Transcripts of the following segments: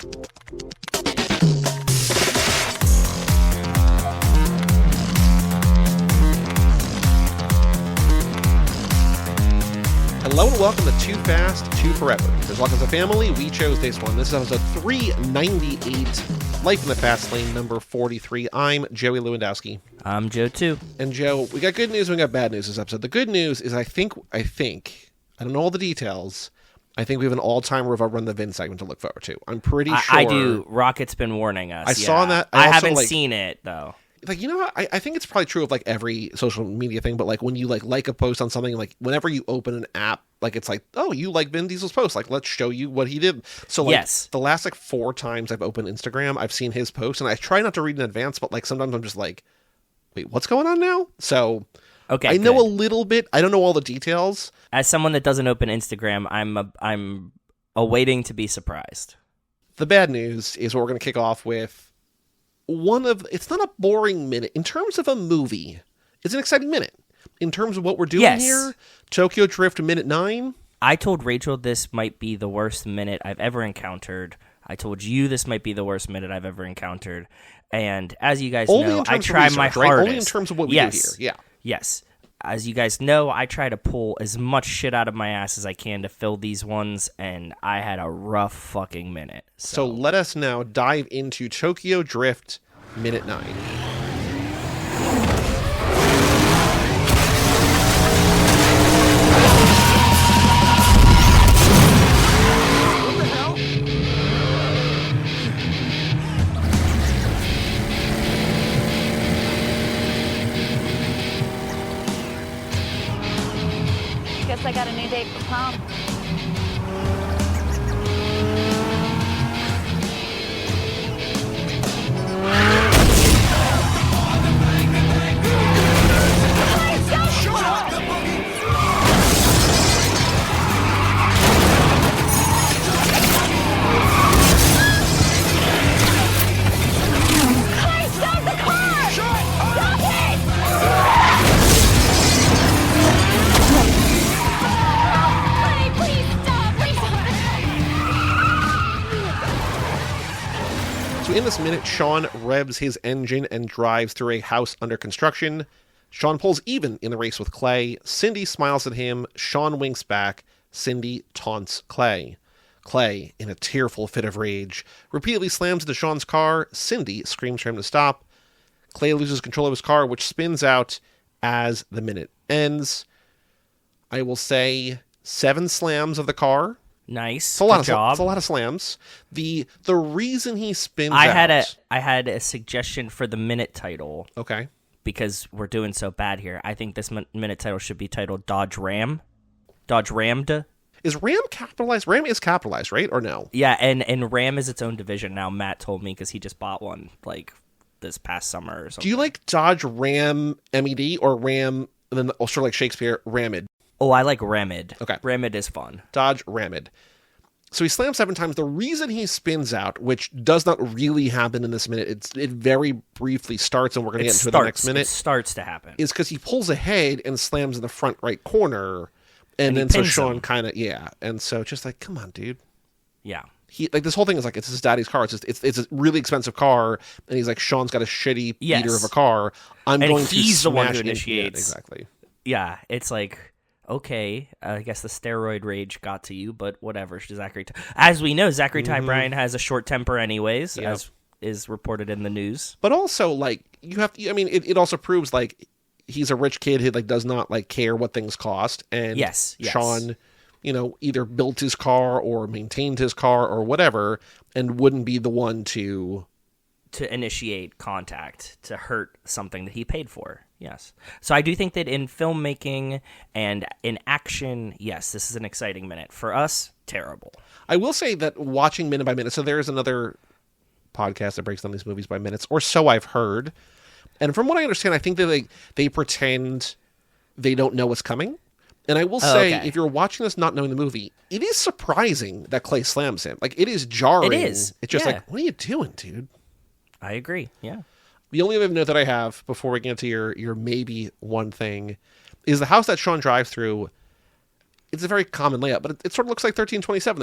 Hello and welcome to Too Fast, Too Forever. As long as a family, we chose this one. This is episode 398, Life in the Fast Lane, number 43. I'm Joey Lewandowski. I'm Joe, too. And Joe, we got good news and we got bad news this episode. The good news is I think, I don't know all the details, I think we have an all-timer of our Run the Vin segment to look forward to. I'm pretty sure. I do. Rocket's been warning us. I saw that. I haven't seen it, though. Like, you know what? I think it's probably true of, like, every social media thing, but, like, when you, like a post on something, like, whenever you open an app, like, it's like, oh, you like Vin Diesel's post. Like, let's show you what he did. So, like, yes. The last, like, 4 times I've opened Instagram, I've seen his post, and I try not to read in advance, but, like, sometimes I'm just like, wait, what's going on now? So, okay, I know a little bit. I don't know all the details. As someone that doesn't open Instagram, I'm awaiting to be surprised. The bad news is what we're going to kick off with. It's not a boring minute. In terms of a movie, it's an exciting minute. In terms of what we're doing here, Tokyo Drift minute 9. I told Rachel this might be the worst minute I've ever encountered. I told you this might be the worst minute I've ever encountered. And as you guys know, I try my hardest. Right? Only in terms of what we do here. Yeah. Yes. As you guys know, I try to pull as much shit out of my ass as I can to fill these ones, and I had a rough fucking minute. So let us now dive into Tokyo Drift minute 9. Guess I got a new date for prom. In this minute, Sean revs his engine and drives through a house under construction. Sean pulls even in the race with Clay. Cindy smiles at him. Sean winks back. Cindy taunts Clay. Clay, in a tearful fit of rage, repeatedly slams into Sean's car. Cindy screams for him to stop. Clay loses control of his car, which spins out as the minute ends. I will say 7 slams of the car. Nice. It's a lot job. It's a lot of slams. The reason he spins I out... I had a suggestion for the minute title. Okay. Because we're doing so bad here. I think this minute title should be titled Dodge Ram. Dodge Rammed. Is Ram capitalized? Ram is capitalized, right? Or no? Yeah, and Ram is its own division now. Matt told me because he just bought one like this past summer or something. Do you like Dodge Ram MED or Ram, and then also like Shakespeare, Rammed? Oh, I like Rammed. Okay. Rammed is fun. Dodge Rammed. So he slams 7 times. The reason he spins out, which does not really happen in this minute, it very briefly starts, and we're going to get into the next minute. It starts to happen. Is because he pulls ahead and slams in the front right corner, and then so Sean kind of, and so just like, come on, dude. Yeah. He like this whole thing is like it's his daddy's car. It's a really expensive car, and he's like, Sean's got a shitty beater of a car. He's the one who initiates. Exactly. Yeah, it's like, okay, I guess the steroid rage got to you, but whatever. As we know, Zachary Ty Bryan has a short temper anyways, as is reported in the news. But also, like, it also proves, like, he's a rich kid who, like, does not, like, care what things cost. And yes. Sean, either built his car or maintained his car or whatever, and wouldn't be the one to initiate contact, to hurt something that he paid for. Yes. So I do think that in filmmaking and in action, yes, this is an exciting minute. For us, terrible. I will say that watching minute by minute, so there is another podcast that breaks down these movies by minutes, or so I've heard. And from what I understand, I think that they pretend they don't know what's coming. And I will say, if you're watching this not knowing the movie, it is surprising that Clay slams him. Like, it is jarring. It is. It's just like, what are you doing, dude? I agree, yeah. The only other note that I have before we get into your maybe one thing is the house that Sean drives through. it's a very common layout, but it sort of looks like 1327.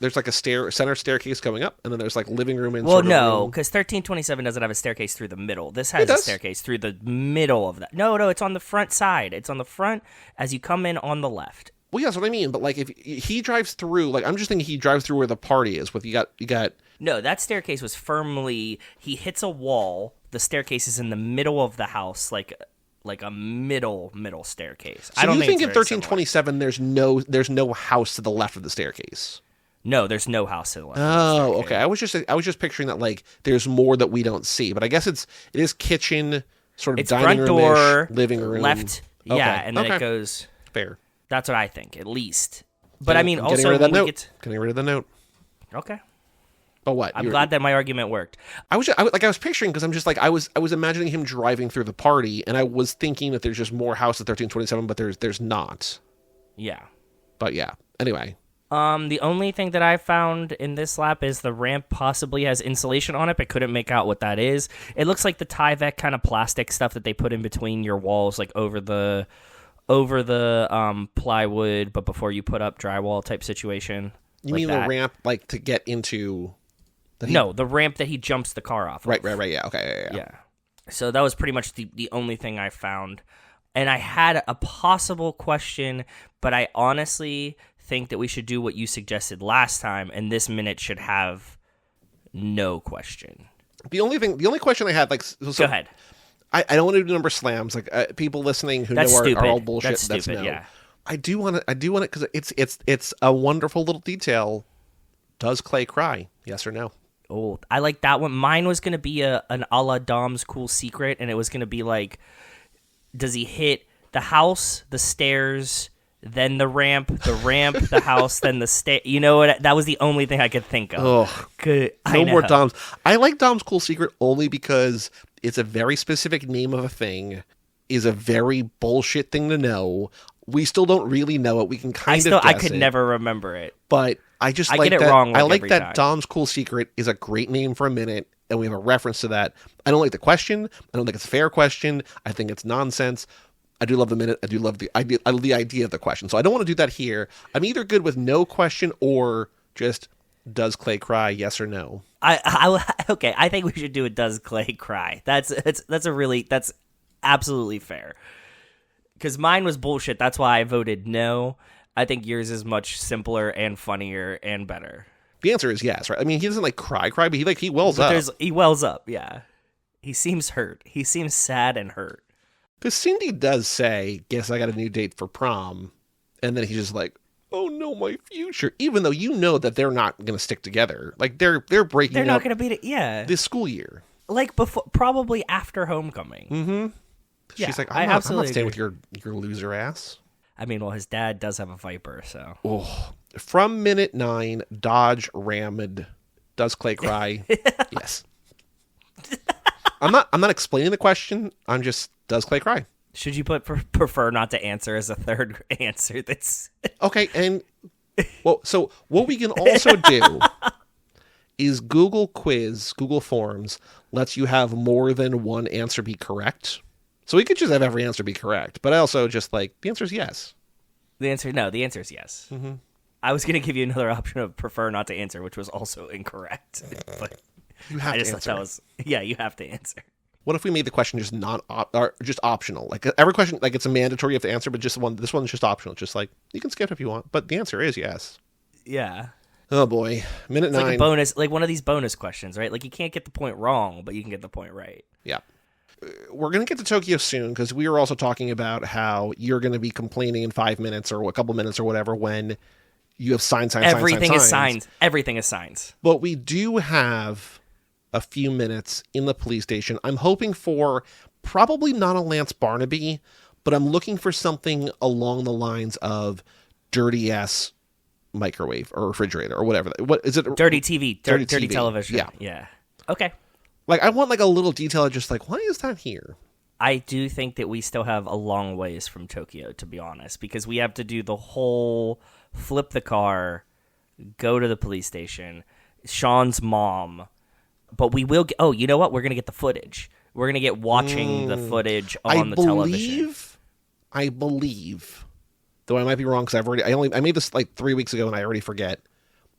There's like a center staircase going up, and then there's like living room and Well, sort of no, room. because 1327 doesn't have a staircase through the middle. This has a does. staircase through the middle of that. No, it's on the front side. It's on the front as you come in on the left. Well, yeah, that's what I mean. But like, if he drives through, like, I'm just thinking he drives through where the party is. With you got. No, that staircase was firmly. He hits a wall. The staircase is in the middle of the house, like a middle staircase. So I don't you think think in it's very 1327 there's no house to the left of the staircase? No, there's no house to the left. Oh, okay. I was just picturing that like there's more that we don't see, but I guess it is kitchen, sort of It's dining front room, door, living room, left. Okay. Yeah, and then Okay. it goes. Fair. That's what I think, at least. But I mean, I'm getting also rid of that when we note. get Getting rid of the note. okay. But what? I'm glad that my argument worked. I was picturing because I'm just like I was imagining him driving through the party, and I was thinking that there's just more house at 1327, but there's not. Yeah. But yeah. Anyway. The only thing that I found in this lap is the ramp possibly has insulation on it, but couldn't make out what that is. It looks like the Tyvek kind of plastic stuff that they put in between your walls, like over the plywood, but before you put up drywall type situation. You like mean that. the ramp, like to get into? No, the ramp that he jumps the car off. Right. of. Yeah. Okay. Yeah. So that was pretty much the only thing I found. And I had a possible question, but I honestly think that we should do what you suggested last time, and this minute should have no question. The only question I had, like, so Go ahead. I don't want to do number slams. Like people listening who That's know stupid. are all bullshit. That's stupid, no. yeah. I do want it because it's a wonderful little detail. Does Clay cry? Yes or no? Oh, I like that one. Mine was going to be an a la Dom's Cool Secret, and it was going to be like, does he hit the house, the stairs, then the ramp, the house, then the stair? You know what? That was the only thing I could think of. Oh, Good. no more Dom's. I like Dom's Cool Secret only because it's a very specific name of a thing, is a very bullshit thing to know. We still don't really know it. We can kind of guess I could it, never remember it. but I just I like get it that. wrong, like, I like every that time. Dom's Cool Secret is a great name for a minute, and we have a reference to that. I don't like the question. I don't think it's a fair question. I think it's nonsense. I do love the minute. I do love the idea. I love the idea of the question. So I don't want to do that here. I'm either good with no question or just does Clay cry? Yes or no? Okay. I think we should do a Does Clay Cry? That's absolutely fair. Because mine was bullshit. That's why I voted no. I think yours is much simpler and funnier and better. The answer is yes, right? I mean, he doesn't like cry, but he wells up. He wells up, yeah. He seems hurt. He seems sad and hurt. Because Cindy does say, "Guess I got a new date for prom," and then he's just like, "Oh no, my future." Even though you know that they're not going to stick together, like they're breaking. They're not up going to beat it. Yeah, this school year. like before, probably after homecoming. Mm-hmm. Yeah, She's like, I I'm not absolutely staying with agree. your loser ass. I mean, well, his dad does have a Viper, so Oh, from minute 9, Dodge Rammed. Does Clay cry? Yes. I'm not explaining the question. I'm just, does Clay cry? should you put prefer not to answer as a third answer? That's Okay, and well, so what we can also do is Google Forms lets you have more than one answer be correct. So we could just have every answer be correct, but I also just like, the answer is yes. the answer. No, the answer is yes. Mm-hmm. I was going to give you another option of prefer not to answer, which was also incorrect. But You have I to just answer. thought that was you have to answer. What if we made the question just or just optional? Like every question, like it's a mandatory you have to answer, but this one's just optional. Just like you can skip if you want, but the answer is yes. Yeah. Oh boy, minute It's 9. like a bonus, like one of these bonus questions, right? Like you can't get the point wrong, but you can get the point right. Yeah. We're going to get to Tokyo soon because we were also talking about how you're going to be complaining in 5 minutes or a couple minutes or whatever when you have signs. Everything is signs. Everything is signs. But we do have a few minutes in the police station. I'm hoping for probably not a Lance Barnaby, but I'm looking for something along the lines of dirty ass microwave or refrigerator or whatever. What is it? Dirty TV. Dirty TV. television. Yeah. Yeah. Okay. Like I want like a little detail, just like, why is that here? I do think that we still have a long ways from Tokyo, to be honest, because we have to do the whole flip the car, go to the police station, Sean's mom. But we will get, oh, you know what? We're going to get the footage. We're going to get watching the footage on the television. I believe though I might be wrong because I made this like 3 weeks ago and I already forget.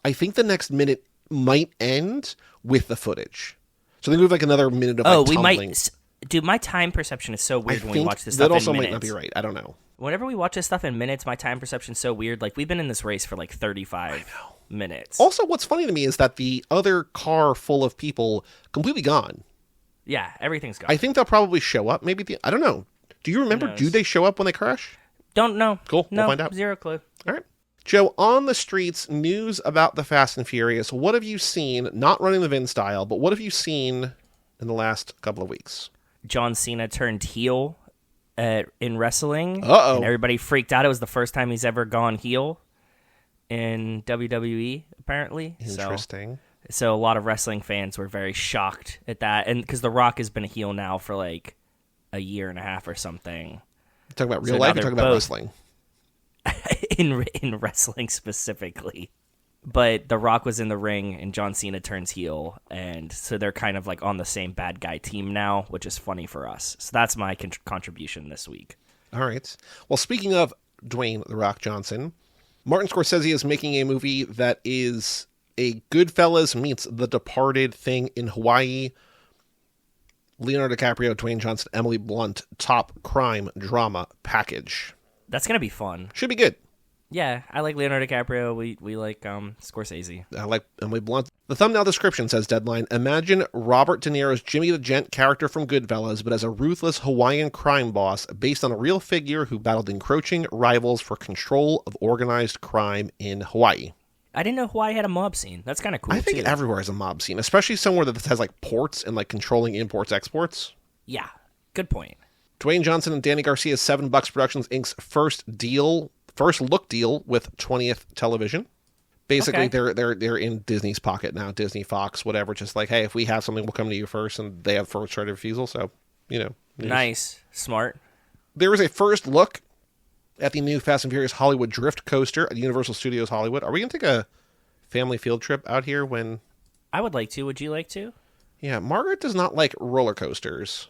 I think the next minute might end with the footage. So they move like another minute of we tumbling. might. Dude, my time perception is so weird I when we think watch this stuff that also in might minutes. not be right. I don't know. Whenever we watch this stuff in minutes, my time perception is so weird. Like, we've been in this race for like 35 minutes. Also, what's funny to me is that the other car full of people completely gone. Yeah, everything's gone. I think they'll probably show up. Maybe I don't know. Do you remember? Do they show up when they crash? Don't know. Cool. No, We'll find out. Zero clue. All right. Joe, on the streets, news about the Fast and Furious. What have you seen, not running the Vin style, but what have you seen in the last couple of weeks? John Cena turned heel in wrestling. Uh-oh. And everybody freaked out. It was the first time he's ever gone heel in WWE, apparently. Interesting. So a lot of wrestling fans were very shocked at that. And because The Rock has been a heel now for like a year and a half or something. Talking about So real now life or they're talking about both- wrestling? in wrestling specifically. But The Rock was in the ring and John Cena turns heel, and so they're kind of like on the same bad guy team now, which is funny for us. So that's my contribution this week. All right. Well, speaking of Dwayne "The Rock" Johnson, Martin Scorsese is making a movie that is a Goodfellas meets The Departed thing in Hawaii. Leonardo DiCaprio, Dwayne Johnson, Emily Blunt, top crime drama package. That's going to be fun. Should be good. Yeah, I like Leonardo DiCaprio. We like Scorsese. I like Emily Blunt. The thumbnail description says, Deadline, imagine Robert De Niro's Jimmy the Gent character from Goodfellas, but as a ruthless Hawaiian crime boss based on a real figure who battled encroaching rivals for control of organized crime in Hawaii. I didn't know Hawaii had a mob scene. That's kind of cool, I think too. everywhere has a mob scene, especially somewhere that has like ports and like controlling imports, exports. Yeah, good point. Dwayne Johnson and Danny Garcia's $7 Productions Inc.'s first look deal with 20th Television. Basically, Okay. they're in Disney's pocket now, Disney, Fox, whatever. Just like, hey, if we have something, we'll come to you first, and they have first right of refusal. So, news. Nice. Smart. There was a first look at the new Fast and Furious Hollywood Drift coaster at Universal Studios Hollywood. Are we going to take a family field trip out here when... I would like to. Would you like to? Yeah, Margaret does not like roller coasters.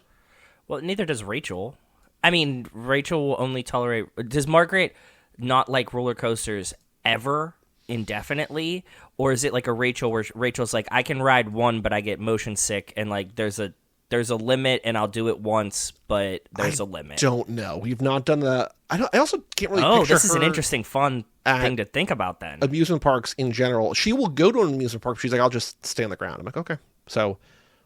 Well, neither does Rachel. I mean, Rachel will only tolerate... Does Margaret not like roller coasters ever, indefinitely? Or is it like a Rachel where Rachel's like, I can ride one, but I get motion sick, and like there's a limit, and I'll do it once, but there's a limit. Don't know. We've not done the... I also can't really Oh, picture this is an her interesting, fun thing to think about then. amusement parks in general. She will go to an amusement park. She's like, I'll just stay on the ground. I'm like, okay. So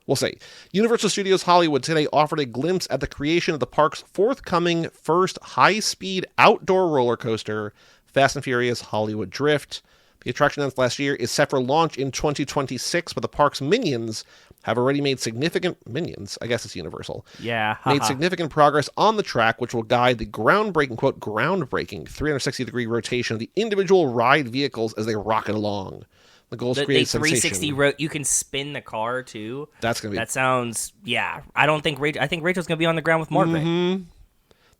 we'll see. Universal Studios Hollywood today offered a glimpse at the creation of the park's forthcoming first high-speed outdoor roller coaster, Fast and Furious Hollywood Drift. The attraction announced last year is set for launch in 2026, but the park's minions have already made significant... Minions? I guess it's Universal. Yeah. Made haha. significant progress on the track, which will guide the groundbreaking 360-degree rotation of the individual ride vehicles as they rocket along. The goal is to The create 360 you can spin the car too. That's going to be... That sounds, yeah. I think Rachel's going to be on the ground with Margaret. Mm-hmm.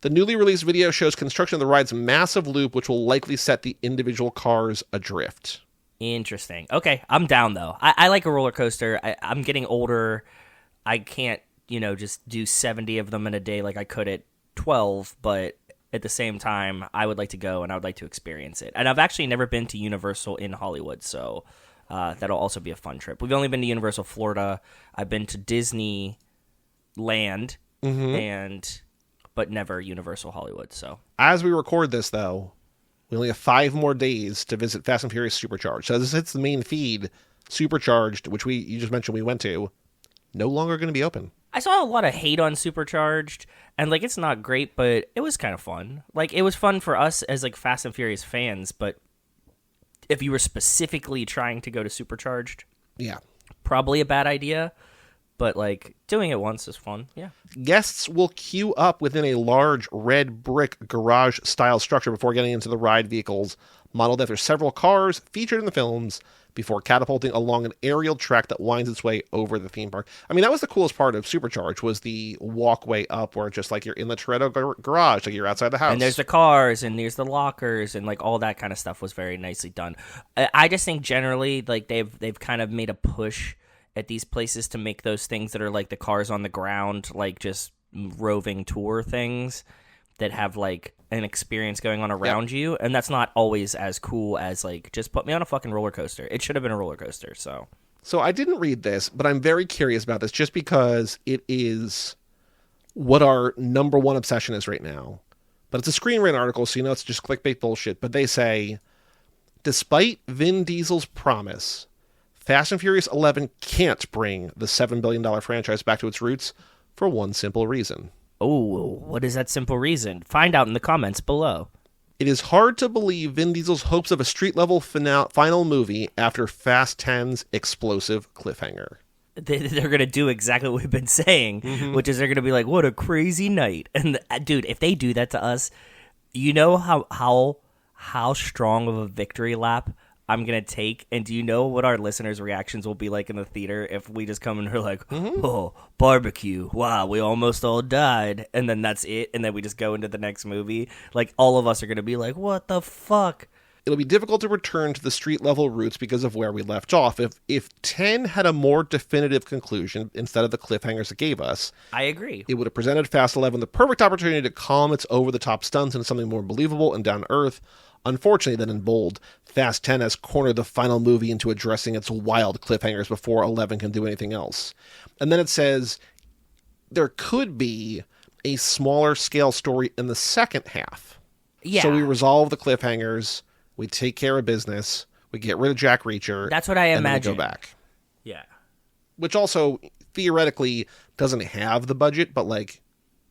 The newly released video shows construction of the ride's massive loop, which will likely set the individual cars adrift. Interesting. Okay, I'm down though. I like a roller coaster. I'm getting older. I can't, just do 70 of them in a day like I could at 12, but at the same time, I would like to go and I would like to experience it. And I've actually never been to Universal in Hollywood, so that'll also be a fun trip. We've only been to Universal Florida. I've been to Disneyland, but never Universal Hollywood. So As we record this, though, we only have 5 more days to visit Fast and Furious Supercharged. So as this hits the main feed, Supercharged, which you just mentioned we went to, no longer going to be open. I saw a lot of hate on Supercharged, and like it's not great, but it was kind of fun. Like it was fun for us as like Fast and Furious fans, but if you were specifically trying to go to Supercharged, Yeah. probably a bad idea. But like doing it once is fun. Yeah. Guests will queue up within a large red brick garage-style structure before getting into the ride vehicles, modeled after several cars featured in the films, before catapulting along an aerial track that winds its way over the theme park. I mean, that was the coolest part of Supercharged, was the walkway up where just like you're in the Toretto garage, like you're outside the house. And there's the cars, and there's the lockers, and like all that kind of stuff was very nicely done. I just think generally like they've kind of made a push at these places to make those things that are like the cars on the ground, like just roving tour things, that have like an experience going on around you, and that's not always as cool as like just put me on a fucking roller coaster. It should have been a roller coaster. So I didn't read this, but I'm very curious about this just because it is what our number one obsession is right now. But it's a Screen Rant article, so you know it's just clickbait bullshit. But they say, despite Vin Diesel's promise, Fast and Furious 11 can't bring the $7 billion franchise back to its roots for one simple reason. Oh, what is that simple reason? Find out in the comments below. It is hard to believe Vin Diesel's hopes of a street-level final movie after Fast 10's explosive cliffhanger. They're going to do exactly what we've been saying, which is they're going to be like, what a crazy night. And dude, if they do that to us, you know how strong of a victory lap I'm going to take? And do you know what our listeners' reactions will be like in the theater if we just come and we're like, oh, barbecue. Wow, we almost all died. And then that's it. And then we just go into the next movie. Like, all of us are going to be like, what the fuck? It'll be difficult to return to the street-level roots because of where we left off. If 10 had a more definitive conclusion instead of the cliffhangers it gave us, I agree. it would have presented Fast 11 the perfect opportunity to calm its over-the-top stunts into something more believable and down-to-earth. Unfortunately, then in bold, Fast 10 has cornered the final movie into addressing its wild cliffhangers before 11 can do anything else. And then it says there could be a smaller-scale story in the second half. Yeah. So we resolve the cliffhangers, we take care of business, we get rid of Jack Reacher. That's what I and imagine. Then we go back. Yeah. Which also, theoretically, doesn't have the budget, but, like,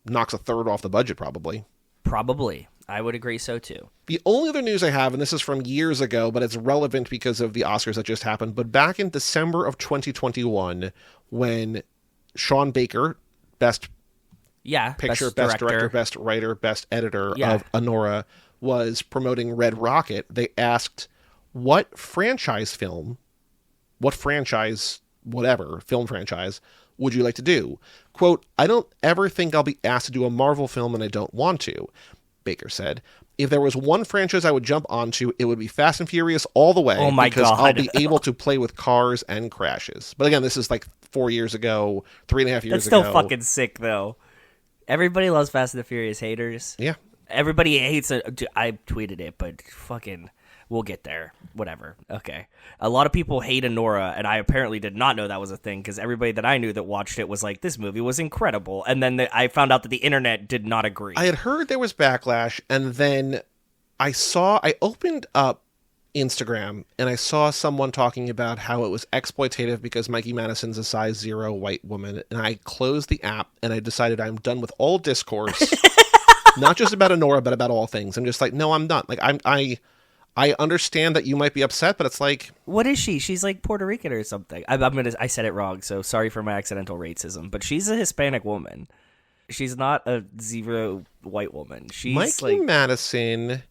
knocks a third off the budget, probably. Probably. I would agree so, too. The only other news I have, and this is from years ago, but it's relevant because of the Oscars that just happened, but back in December of 2021, when Sean Baker, Best Picture, Best Director, Best Writer, Best Editor of Anora, was promoting Red Rocket, they asked what franchise, film franchise, would you like to do? Quote, I don't ever think I'll be asked to do a Marvel film, and I don't want to. Baker said, if there was one franchise I would jump onto, it would be Fast and Furious all the way. Oh my because God. I'll be able to play with cars and crashes. But again, this is like 4 years ago, 3.5 years ago. That's still fucking sick, though. Everybody loves Fast and the Furious haters. Yeah. Everybody hates it. I tweeted it, but fucking, we'll get there. Whatever. Okay. A lot of people hate Anora, and I apparently did not know that was a thing, because everybody that I knew that watched it was like, this movie was incredible. And then I found out that the internet did not agree. I had heard there was backlash, and then I opened up Instagram, and I saw someone talking about how it was exploitative because Mikey Madison's a size 0 white woman, and I closed the app, and I decided I'm done with all discourse, not just about Anora, but about all things. I'm just like, no, I'm not. Like, I understand that you might be upset, but it's like... What is she? She's like Puerto Rican or something. I said it wrong, so sorry for my accidental racism, but she's a Hispanic woman. She's not a 0 white woman. She's Mikey Madison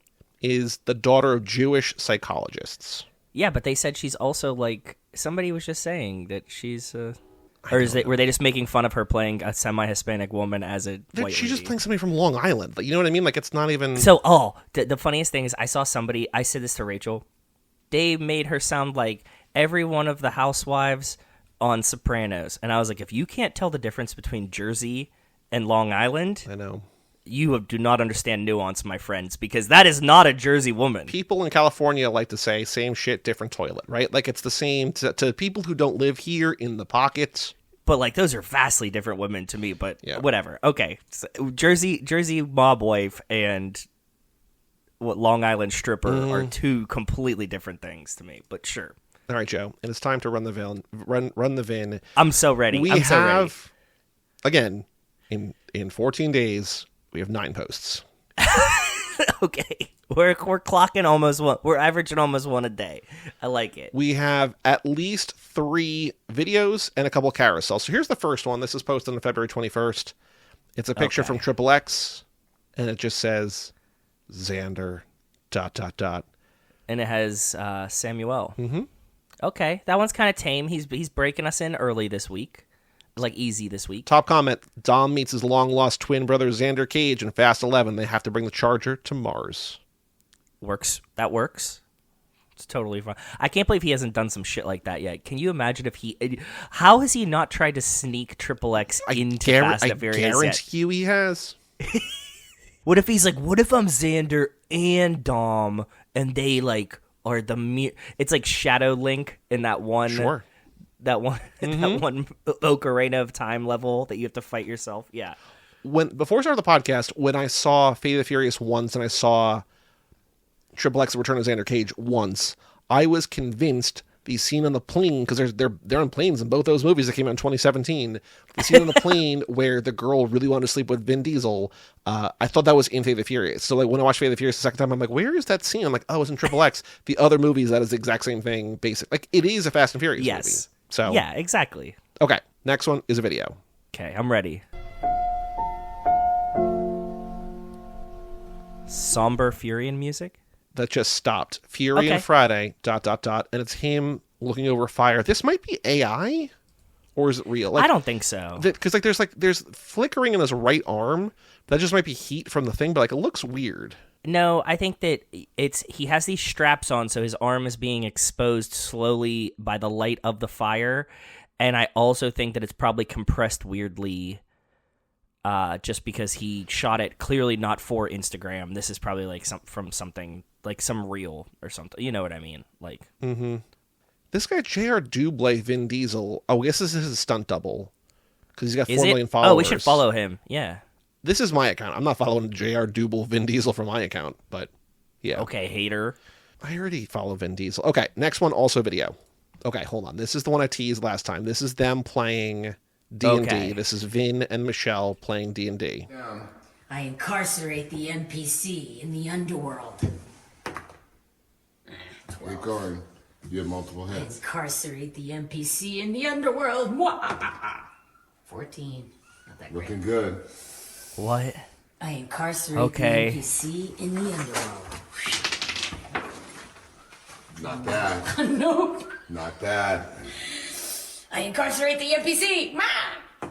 is the daughter of Jewish psychologists. Yeah, but they said she's also like... Somebody was just saying that she's... Or were they just making fun of her playing a semi-Hispanic woman as a white She's just lady? playing somebody from Long Island. Like, you know what I mean? Like, it's not even... So, the funniest thing is I saw somebody... I said this to Rachel. They made her sound like every one of the housewives on Sopranos. And I was like, if you can't tell the difference between Jersey and Long Island... I know. You do not understand nuance, my friends, because that is not a Jersey woman. People in California like to say, same shit, different toilet, right? Like, it's the same to people who don't live here in the pockets. But, like, those are vastly different women to me, but yeah. Whatever. Okay. So, Jersey mob wife and Long Island stripper are two completely different things to me, but sure. All right, Joe, and it's time to run the VIN. I'm so ready. Again, in 14 days... We have 9 posts. Okay. We're clocking almost one. We're averaging almost one a day. I like it. We have at least 3 videos and a couple carousels. So here's the first one. This is posted on February 21st. It's a picture from Triple X, and it just says Xander ... And it has Samuel. Mm-hmm. Okay. That one's kind of tame. He's breaking us in early this week. Like, easy this week. Top comment, Dom meets his long-lost twin brother Xander Cage in Fast 11. They have to bring the Charger to Mars. Works. That works. It's totally fine. I can't believe he hasn't done some shit like that yet. Can you imagine if he... How has he not tried to sneak Triple X into Fast and Furious I guarantee you he has. What if he's like, what if I'm Xander and Dom and they like are the it's like Shadow Link in that one Sure. that one Ocarina of Time level that you have to fight yourself. Yeah. Before I started the podcast, when I saw Fate of the Furious once and I saw Triple X Return of Xander Cage once, I was convinced the scene on the plane, because they're on planes in both those movies that came out in 2017, the scene on the plane where the girl really wanted to sleep with Vin Diesel, I thought that was in Fate of the Furious. So like when I watched Fate of the Furious the second time, I'm like, where is that scene? I'm like, oh, it's in Triple X. The other movies, that is the exact same thing, basic. Like, it is a Fast and Furious movie. So Yeah, exactly. Okay, next one is a video. Okay, I'm ready. Somber Furion music? That just stopped. Fury Okay. and Friday, ... And it's him looking over fire. This might be AI, or is it real? Like, I don't think so. Because there's flickering in his right arm. That just might be heat from the thing, but like it looks weird. No, I think that he has these straps on, so his arm is being exposed slowly by the light of the fire, and I also think that it's probably compressed weirdly, just because he shot it clearly not for Instagram. This is probably like from something like some reel or something. You know what I mean? Like, This guy J.R. Duble, Vin Diesel. Oh, I guess this is his stunt double because he's got 4 is million it? followers. Oh, we should follow him. Yeah. This is my account. I'm not following J.R. Duble, Vin Diesel from my account, but yeah. Okay, hater. I already follow Vin Diesel. Okay, next one, also video. Okay, hold on. This is the one I teased last time. This is them playing D&D. Okay. This is Vin and Michelle playing D&D. I incarcerate the NPC in the underworld. Keep going. You have multiple hits. Incarcerate the NPC in the underworld. Mwah! 14. Not that great. Looking good. What? I incarcerate Okay. the NPC in the underworld. Not bad. Nope. Not bad. I incarcerate the NPC. Mwah!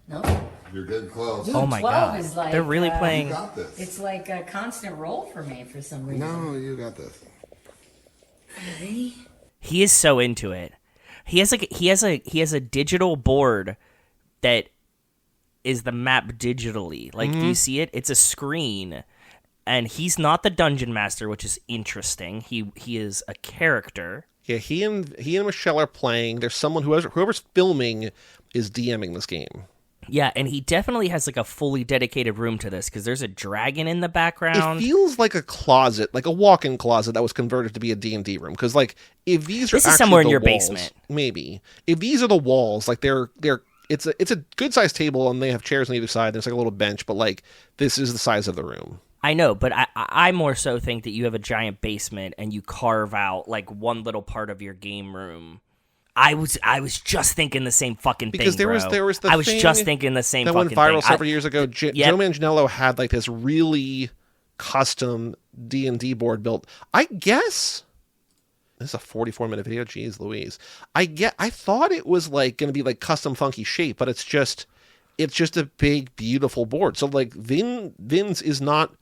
Nope. You're getting close. Oh my 12 god. is like, They're really You playing. got this. It's like a constant roll for me for some reason. No, you got this. Ready? He is so into it. He has a digital board that is the map digitally. Like, do you see it? It's a screen, and he's not the dungeon master, which is interesting. He is a character. Yeah, he and Michelle are playing. There's someone whoever's filming is DMing this game. Yeah, and he definitely has like a fully dedicated room to this because there's a dragon in the background. It feels like a closet, like a walk-in closet that was converted to be a D&D room. Because like, if these are This is actually somewhere in the your walls, basement. maybe if these are the walls, like it's a good sized table and they have chairs on either side. There's like a little bench, but like this is the size of the room. I know, but I more so think that you have a giant basement and you carve out like one little part of your game room. I was just thinking the same fucking thing, Because there was the I was thing just thinking the same that fucking went viral thing. several years ago. Yep. Joe Manganiello had like this really custom D&D board built. I guess this is a 44-minute video. Jeez Louise. I thought it was like going to be like custom funky shape, but it's just a big beautiful board. So like Vin's is not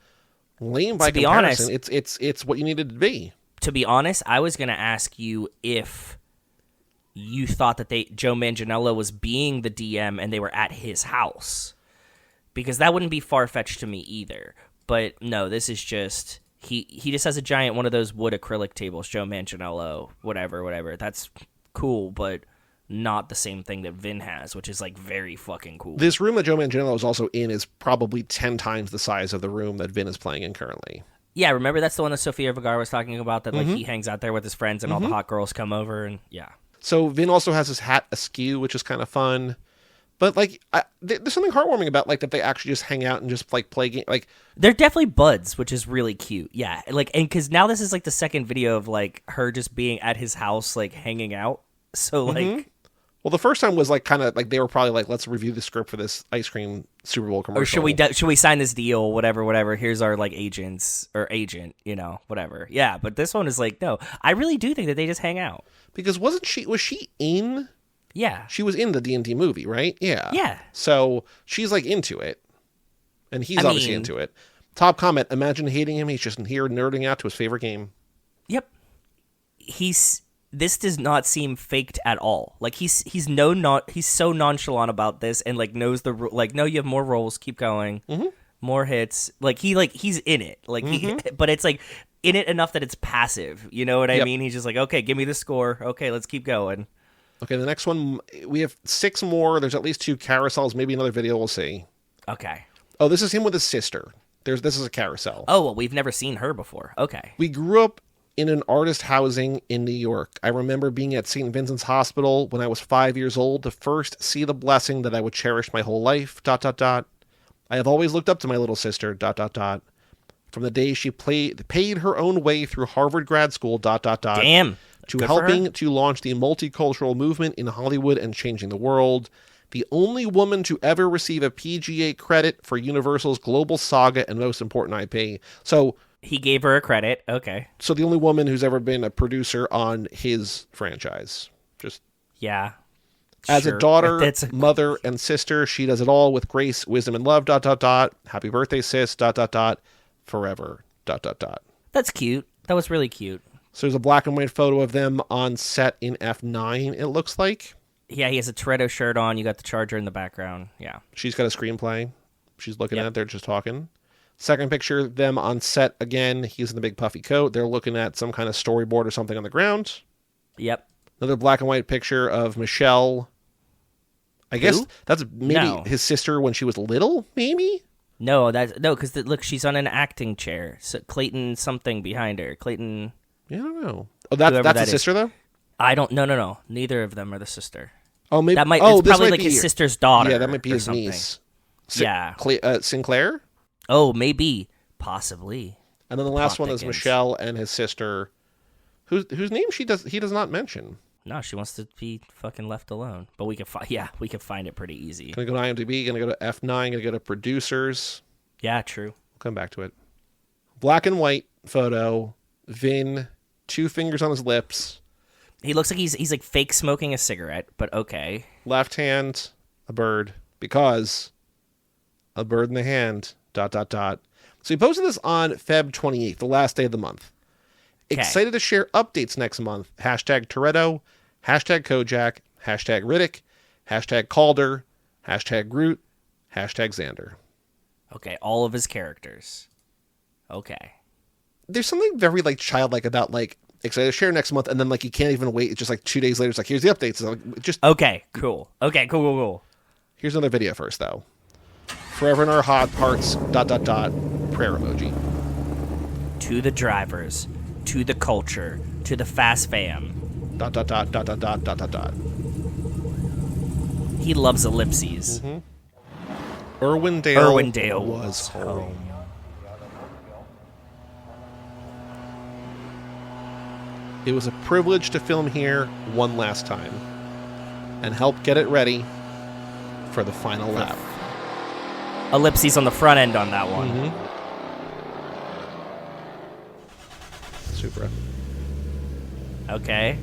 lame by To be comparison. honest- it's what you needed to be. To be honest, I was going to ask you if you thought that Joe Manganiello was being the DM and they were at his house, because that wouldn't be far-fetched to me either. But no, this is just he just has a giant one of those wood acrylic tables. Joe Manganiello, whatever. That's cool, but not the same thing that Vin has, which is like very fucking cool. This room that Joe Manganiello is also in is probably 10 times the size of the room that Vin is playing in currently. Yeah, remember that's the one that Sofia Vergara was talking about, that like he hangs out there with his friends and all the hot girls come over, and yeah. So Vin also has his hat askew, which is kind of fun. But like, there's something heartwarming about like that they actually just hang out and just like play game. Like, They're definitely buds, which is really cute. Yeah, like, and because now this is like the second video of like her just being at his house, like hanging out. So like, well, the first time was like kind of like they were probably like, let's review the script for this ice cream Super Bowl commercial. or should we sign this deal? Whatever. Here's our like agent, whatever. Yeah, but this one is like, no, I really do think that they just hang out. Because was she in? Yeah, She was in the D&D movie, right? Yeah. Yeah. So she's like into it, and he's I obviously mean- into it. Top comment: imagine hating him. He's just here nerding out to his favorite game. yep. This does not seem faked at all. Like he's so nonchalant about this and like knows no, you have more roles, keep going. more hits. Like he's in it. Like but it's like in it enough that it's passive. You know what I Yep. mean? He's just like, okay, give me the score. Okay, let's keep going. Okay, the next one, we have 6 more. There's at least 2 carousels, maybe another video, we'll see. Okay. Oh, this is him with his sister. This is a carousel. Oh, well, we've never seen her before. Okay. We grew up in an artist housing in New York. I remember being at St. Vincent's Hospital when I was 5 years old to first see the blessing that I would cherish my whole life, ... I have always looked up to my little sister, ... From the day she paid her own way through Harvard grad school, ... Damn. To Good for her. helping to launch the multicultural movement in Hollywood and changing the world. The only woman to ever receive a PGA credit for Universal's global saga and most important IP. So He gave her a credit. Okay. the only woman who's ever been a producer on his franchise. Just Yeah. as Sure. a daughter, That's mother, and sister, she does it all with grace, wisdom, and love, ... Happy birthday, sis, ... Forever, ... That's cute. That was really cute. So there's a black and white photo of them on set in F9, it looks like. Yeah, he has a Toretto shirt on. You got the charger in the background. Yeah. She's got a screenplay. She's looking Yep. at it. They're just talking. Second picture, them on set again. He's in the big puffy coat. They're looking at some kind of storyboard or something on the ground. Yep. Another black and white picture of Michelle. I guess Who? that's maybe No. his sister when she was little, maybe? No, because look, she's on an acting chair. So Clayton something behind her. Clayton. Yeah, I don't know. Oh, that's Whoever that his is. sister, though? I don't. No. Neither of them are the sister. Oh, maybe. That might. oh, It's this probably might like be his sister's daughter. Yeah, that might be or his something. niece. Yeah. Sinclair? Oh, maybe, possibly. And then the last Plot one is thickens. Michelle and his sister, whose name he does not mention. No, she wants to be fucking left alone. But we can find. Yeah, we can find it pretty easy. Gonna go to IMDb. Gonna go to F9. Gonna go to producers. Yeah, true. We'll come back to it. Black and white photo. Vin, 2 fingers on his lips. He looks like he's like fake smoking a cigarette. But okay. Left hand, a bird. Because a bird in the hand. ... So he posted this on Feb 28th, the last day of the month. 'Kay. Excited to share updates next month. Hashtag Toretto. Hashtag Kojak. Hashtag Riddick. Hashtag Calder. Hashtag Groot. Hashtag Xander. Okay, all of his characters. Okay. There's something very like childlike about like excited to share next month, and then like you can't even wait. It's just like 2 days later. It's like here's the updates. It's like, just Okay, cool. Okay, cool. here's another video first though. Forever in our hot hearts. ... Prayer emoji. To the drivers, to the culture, to the fast fam. ... He loves ellipses. Irwindale was home. It was a privilege to film here one last time and help get it ready for the final lap. Ellipses on the front end on that one. Supra. Okay.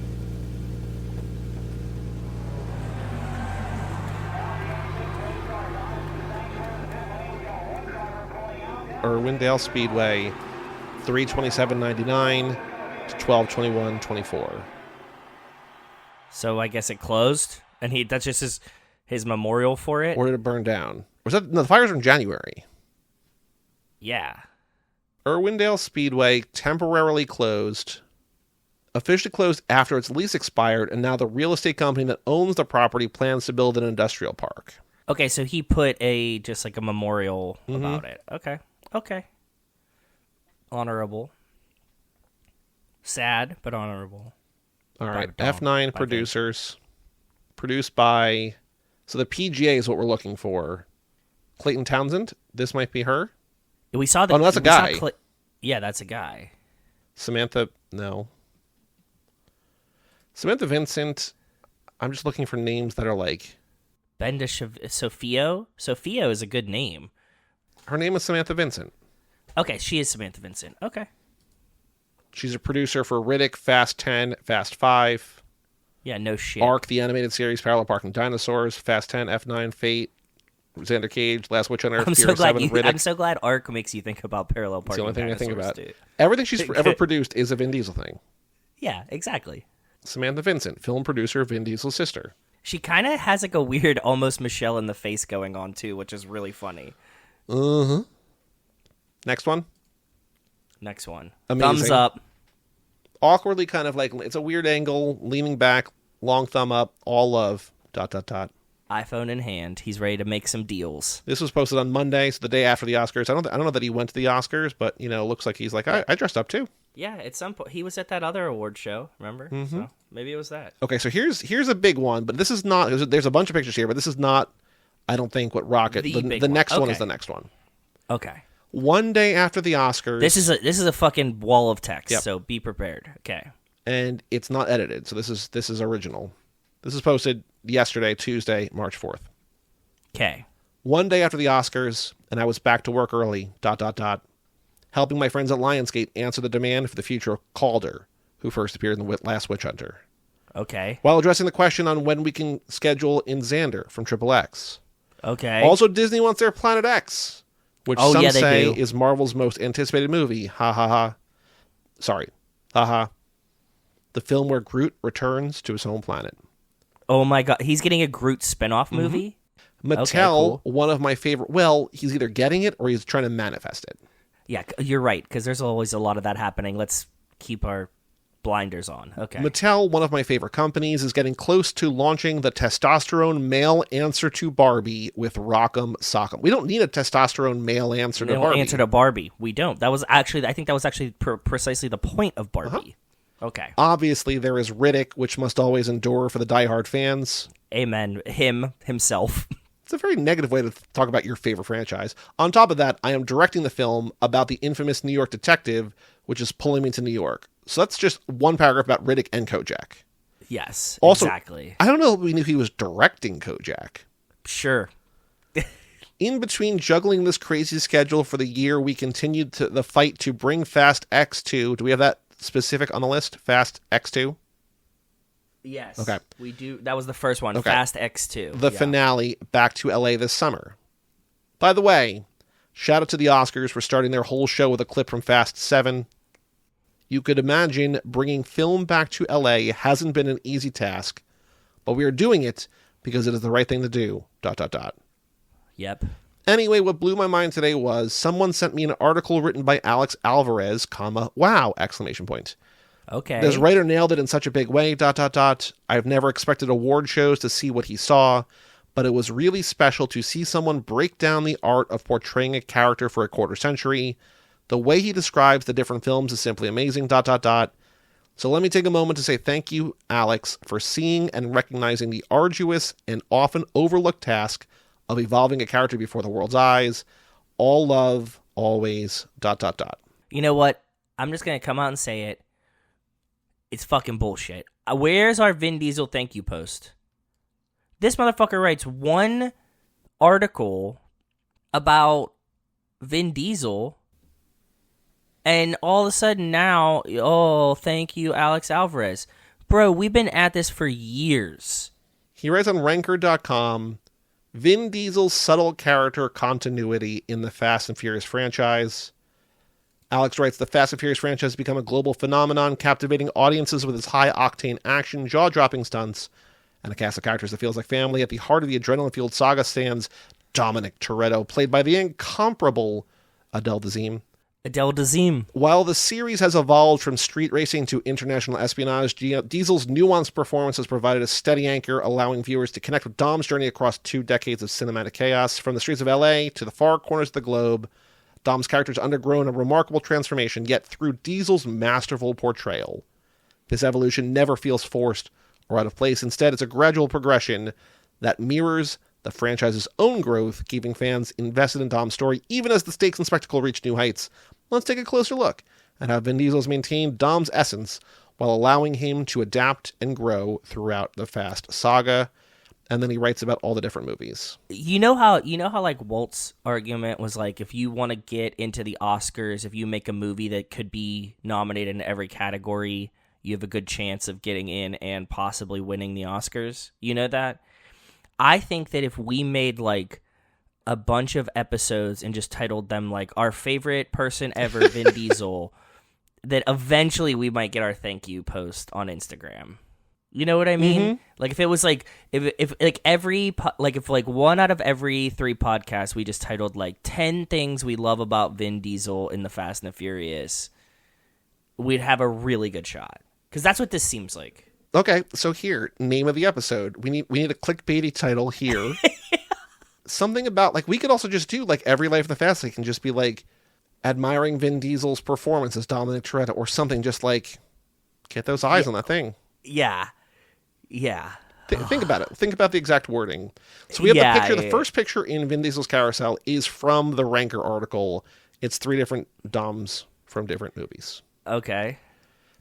Irwindale Speedway, 327.99 to 1221.24. So I guess it closed, and that's just his memorial for it. Or did it burn down? Was that no? The fires were in January. Yeah. Irwindale Speedway temporarily closed, officially closed after its lease expired, and now the real estate company that owns the property plans to build an industrial park. Okay, so he put just like a memorial about it. Okay. Honorable. Sad, but honorable. All right, Dog, F9 I think. producers, produced by. So the PGA is what we're looking for. Clayton Townsend. This might be her. We saw that. Oh, no, that's a we saw guy. Yeah, that's a guy. Samantha. No. Samantha Vincent. I'm just looking for names that are like. Benda Sophio? Sophio is a good name. Her name is Samantha Vincent. Okay, she is Samantha Vincent. Okay. She's a producer for Riddick, Fast 10, Fast 5, Yeah, no shit. Ark, the animated series, Parallel Parking Dinosaurs, Fast 10, F9, Fate, Xander Cage, Last Witch Hunter, I'm Fear so glad 7, Riddick. I'm so glad Ark makes you think about Parallel It's Parking the only thing I think Dinosaurs, about. dude. Everything she's ever produced is a Vin Diesel thing. Yeah, exactly. Samantha Vincent, film producer, Vin Diesel's sister. She kind of has like a weird almost Michelle in the face going on too, which is really funny. Next one. Next one. Amazing. Thumbs up. Awkwardly kind of like, it's a weird angle, leaning back, long thumb up, all love, ... iPhone in hand. He's ready to make some deals. This was posted on Monday, so the day after the Oscars. I don't know that he went to the Oscars, but, you know, it looks like he's like, I dressed up too. Yeah, at some point. He was at that other award show, remember? So maybe it was that. Okay, so here's a big one, but this is not, there's a bunch of pictures here, but this is not, I don't think, what Rocket, The the big one. next one Okay. is the next one. Okay. One day after the Oscars. This is a fucking wall of text, Yep. so be prepared. Okay. And it's not edited, so this is original. This is posted yesterday, Tuesday, March 4th. Okay. One day after the Oscars, and I was back to work early, ... helping my friends at Lionsgate answer the demand for the future Calder, who first appeared in the last Witch Hunter, Okay. while addressing the question on when we can schedule in Xander from Triple X. Okay. Also, Disney wants their Planet X, which Oh, some yeah, they say do. is Marvel's most anticipated movie. Ha ha ha. Sorry. Ha ha. The film where Groot returns to his home planet. Oh my god, he's getting a Groot spin-off movie? Mattel, cool. one of my favorite. Well, he's either getting it or he's trying to manifest it. Yeah, you're right, because there's always a lot of that happening. Let's keep our blinders on. Okay. Mattel, one of my favorite companies, is getting close to launching the testosterone male answer to Barbie with Rock'em Sock'em. We don't need a testosterone male answer to No Barbie. answer to Barbie. We don't. I think that was actually precisely the point of Barbie. Okay. Obviously, there is Riddick, which must always endure for the diehard fans. Amen. Himself. It's a very negative way to talk about your favorite franchise. On top of that, I am directing the film about the infamous New York detective, which is pulling me to New York. So that's just one paragraph about Riddick and Kojak. Yes, Also, exactly. I don't know if we knew he was directing Kojak. Sure. In between juggling this crazy schedule for the year, we continued the fight to bring Fast X2. Do we have that specific on the list? Fast X2? Yes. Okay. We do. That was the first one. Okay. Fast X2. The Yeah. finale back to LA this summer. By the way, shout out to the Oscars for starting their whole show with a clip from Fast 7. You could imagine bringing film back to LA hasn't been an easy task, but we are doing it because it is the right thing to do. ... Yep. Anyway, what blew my mind today was someone sent me an article written by Alex Alvarez, wow, ! Okay. This writer nailed it in such a big way, ... I've never expected award shows to see what he saw, but it was really special to see someone break down the art of portraying a character for a quarter century. The way he describes the different films is simply amazing, ... So let me take a moment to say thank you, Alex, for seeing and recognizing the arduous and often overlooked task of evolving a character before the world's eyes. All love, always, ... You know what? I'm just going to come out and say it. It's fucking bullshit. Where's our Vin Diesel thank you post? This motherfucker writes one article about Vin Diesel, and all of a sudden now, oh, thank you, Alex Alvarez. Bro, we've been at this for years. He writes on Ranker.com, Vin Diesel's subtle character continuity in the Fast and Furious franchise. Alex writes, the Fast and Furious franchise has become a global phenomenon, captivating audiences with its high-octane action, jaw-dropping stunts, and a cast of characters that feels like family. At the heart of the adrenaline-fueled saga stands Dominic Toretto, played by the incomparable Adele Dazeem. Adele Dazeem. While the series has evolved from street racing to international espionage, Diesel's nuanced performance has provided a steady anchor, allowing viewers to connect with Dom's journey across 2 decades of cinematic chaos. From the streets of LA to the far corners of the globe, Dom's character has undergone a remarkable transformation, yet through Diesel's masterful portrayal, this evolution never feels forced or out of place. Instead, it's a gradual progression that mirrors the franchise's own growth, keeping fans invested in Dom's story even as the stakes and spectacle reach new heights. Let's take a closer look at how Vin Diesel's maintained Dom's essence while allowing him to adapt and grow throughout the Fast saga. And then he writes about all the different movies. You know how like Walt's argument was like, if you want to get into the Oscars, if you make a movie that could be nominated in every category, you have a good chance of getting in and possibly winning the Oscars. You know that? I think that if we made like a bunch of episodes and just titled them like our favorite person ever, Vin Diesel, that eventually we might get our thank you post on Instagram. You know what I mean? Like if it was like if like if like one out of every 3 podcasts we just titled like 10 things we love about Vin Diesel in the Fast and the Furious, we'd have a really good shot. Because that's what this seems like. Okay, so here, name of the episode. We need a clickbaity title here. Something about like we could also just do like Every Life in the Fast Lane can just be like admiring Vin Diesel's performance as Dominic Toretto or something. Just like get those eyes on that thing. Yeah. Think about it. Think about the exact wording. So we have the picture. The first picture in Vin Diesel's carousel is from the Ranker article. It's 3 different Doms from different movies. Okay.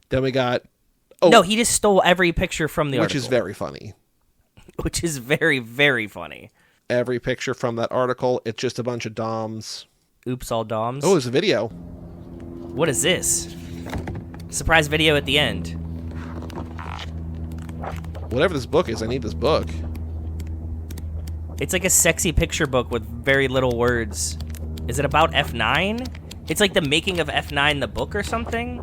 Then we got... no, he just stole every picture from the which article. is very funny. Which is very, very funny. Every picture from that article, it's just a bunch of Doms. Oops, all Doms. Oh, there's a video. What is this? Surprise video at the end. Whatever this book is, I need this book. It's like a sexy picture book with very little words. Is it about F9? It's like the making of F9 the book or something?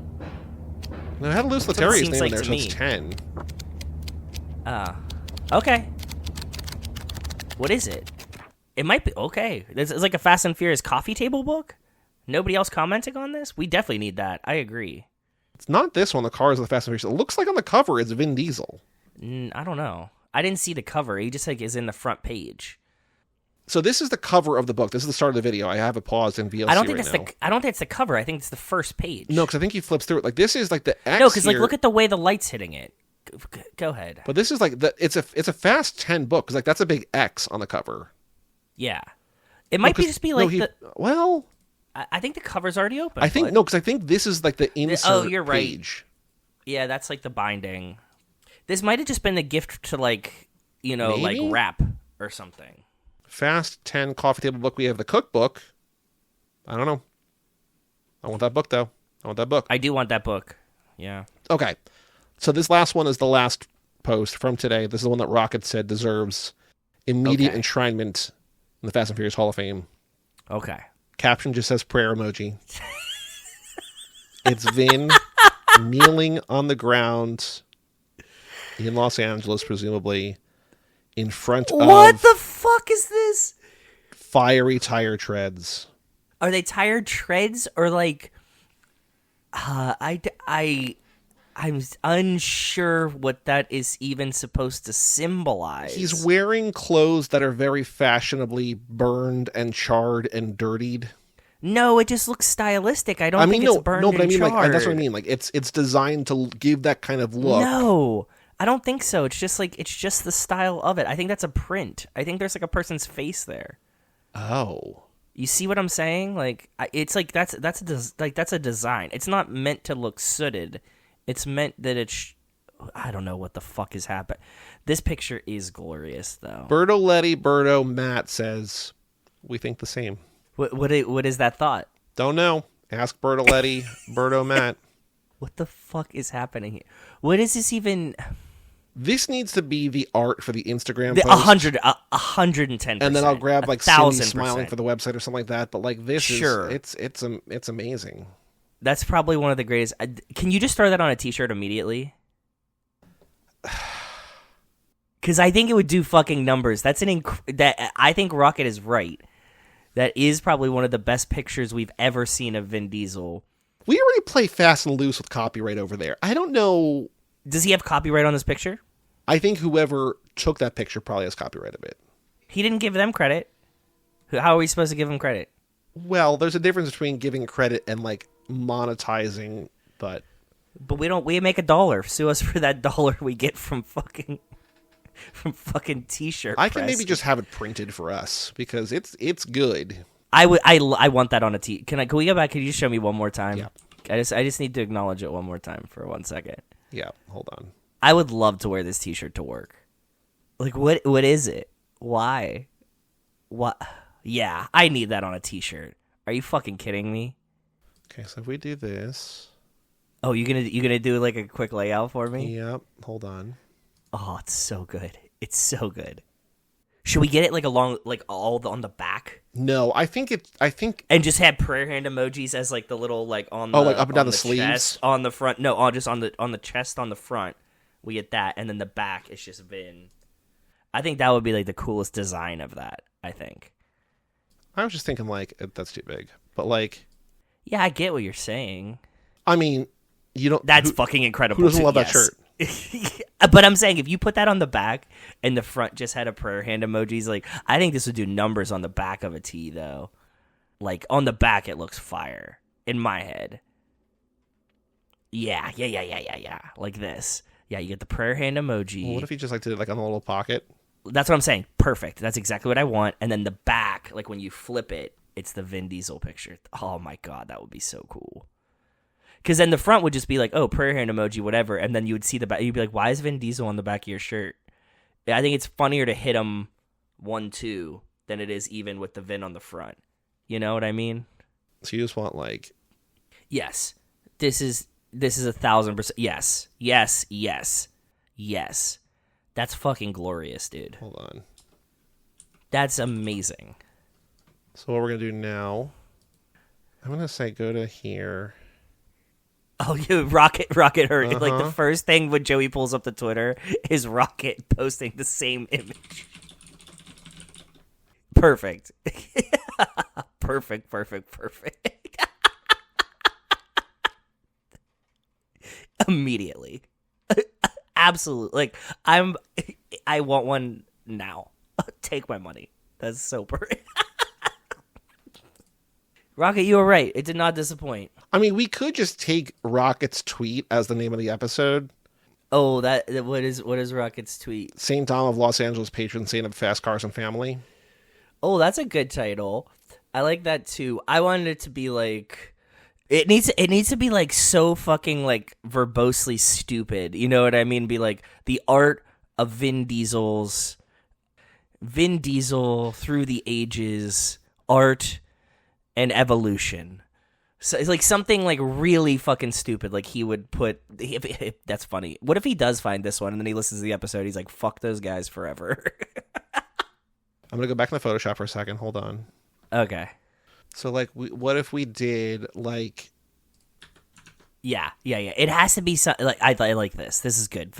No, I had Luce That's what it Leterrier's seems name like in there, to so me. it's 10. Okay. What is it? It might be... Okay. It's like a Fast and Furious coffee table book? Nobody else commenting on this? We definitely need that. I agree. It's not this one, the Cars of the Fast and Furious. It looks like on the cover it's Vin Diesel. I don't know. I didn't see the cover. He just like is in the front page. So this is the cover of the book. This is the start of the video. I have it paused in VLC I don't think right now. I don't think it's the cover. I think it's the first page. No, because I think he flips through it. Like this is like the X No, because like here, look at the way the light's hitting it. Go ahead. But this is like it's a Fast 10 book because like that's a big X on the cover. Yeah, it might just be like well. I think the cover's already open. I think no, because I think this is like the insert. Oh, you're right. Page. Yeah, that's like the binding. This might have just been the gift to like Maybe? like wrap or something. Fast 10 coffee table book. We have the cookbook. I don't know. I want that book though. I want that book. I do want that book. Yeah. Okay. So this last one is the last post from today. This is the one that Rocket said deserves immediate enshrinement in the Fast and Furious Hall of Fame. Okay. Caption just says prayer emoji. It's Vin kneeling on the ground in Los Angeles, presumably, in front What of the fuck is this? fiery tire treads. Are they tire treads or like? I'm unsure what that is even supposed to symbolize. He's wearing clothes that are very fashionably burned and charred and dirtied. No, it just looks stylistic. I don't think it's burned but I and mean, like charred. that's what I mean. Like it's designed to give that kind of look. No, I don't think so. It's just the style of it. I think that's a print. I think there's like a person's face there. Oh, you see what I'm saying? Like it's like that's a design. It's not meant to look sooted. It's meant that it's. I don't know what the fuck is happening. This picture is glorious, though. Berto Matt says, "We think the same." What is that thought? Don't know. Ask Berto Matt. What the fuck is happening here? What is this even? This needs to be the art for the Instagram The post. 110%. And then I'll grab like Cindy 1,000%. smiling for the website or something like that. But like this Sure. is it's amazing. That's probably one of the greatest. Can you just throw that on a t-shirt immediately? Because I think it would do fucking numbers. That's that I think Rocket is right. That is probably one of the best pictures we've ever seen of Vin Diesel. We already play fast and loose with copyright over there. I don't know. Does he have copyright on this picture? I think whoever took that picture probably has copyright of it. He didn't give them credit. How are we supposed to give him credit? Well, there's a difference between giving credit and like monetizing, but we make $1. Sue us for that $1 we get from fucking t-shirt. I can press. maybe just have it printed for us because it's good. I want that on a t. Can we go back? Can you just show me one more time? Yeah. I just need to acknowledge it one more time for 1 second. Yeah, hold on. I would love to wear this t-shirt to work. Like what is it? Why? What? Yeah, I need that on a t-shirt. Are you fucking kidding me? Okay, so if we do this. Oh, you gonna do like a quick layout for me? Yep, hold on. Oh, it's so good. It's so good. Should we get it like along like on the back? No, I think And just have prayer hand emojis as like the little like on the like up and down the chest, sleeves on the front. No, just on the chest on the front. We get that, and then the back is just Vin. I think that would be like the coolest design of that. I think. I was just thinking like that's too big, but like, Yeah, I get what you're saying. I mean, you don't. That's fucking incredible. Who doesn't too, love that yes. shirt? But I'm saying if you put that on the back and the front just had a prayer hand emojis, like I think this would do numbers on the back of a tee, though. Like on the back, it looks fire in my head. Yeah. Like this. Yeah, you get the prayer hand emoji. Well, what if he just like did it like on a little pocket? That's what I'm saying. Perfect. That's exactly what I want. And then the back, like when you flip it, it's the Vin Diesel picture. Oh my God, that would be so cool. Because then the front would just be like, oh, prayer hand emoji, whatever. And then you would see the back. You'd be like, why is Vin Diesel on the back of your shirt? I think it's funnier to hit him 1-2 than it is even with the Vin on the front. You know what I mean? So you just want like, Yes. This is 1,000%. Yes. That's fucking glorious, dude. hold on. That's amazing. So what we're gonna do now? I'm gonna say go to here. Oh, you Rocket hurt. Like the first thing when Joey pulls up the Twitter is Rocket posting the same image. Perfect. Perfect. Immediately. Absolutely. Like I want one now. Take my money. That's so perfect. Rocket, you were right. It did not disappoint. I mean, we could just take Rocket's tweet as the name of the episode. Oh, what is Rocket's tweet? Saint Dom of Los Angeles, patron saint of fast cars and family. Oh, that's a good title. I like that too. I wanted it to be like it needs to be like so fucking like verbosely stupid. You know what I mean? Be like the art of Vin Diesel through the ages, art and evolution. So it's like something like really fucking stupid. Like he would put. If that's funny. What if he does find this one and then he listens to the episode? He's like, "Fuck those guys forever." I'm gonna go back in the Photoshop for a second. Hold on. Okay. So like, what if we did like? Yeah. It has to be something like I like this. This is good.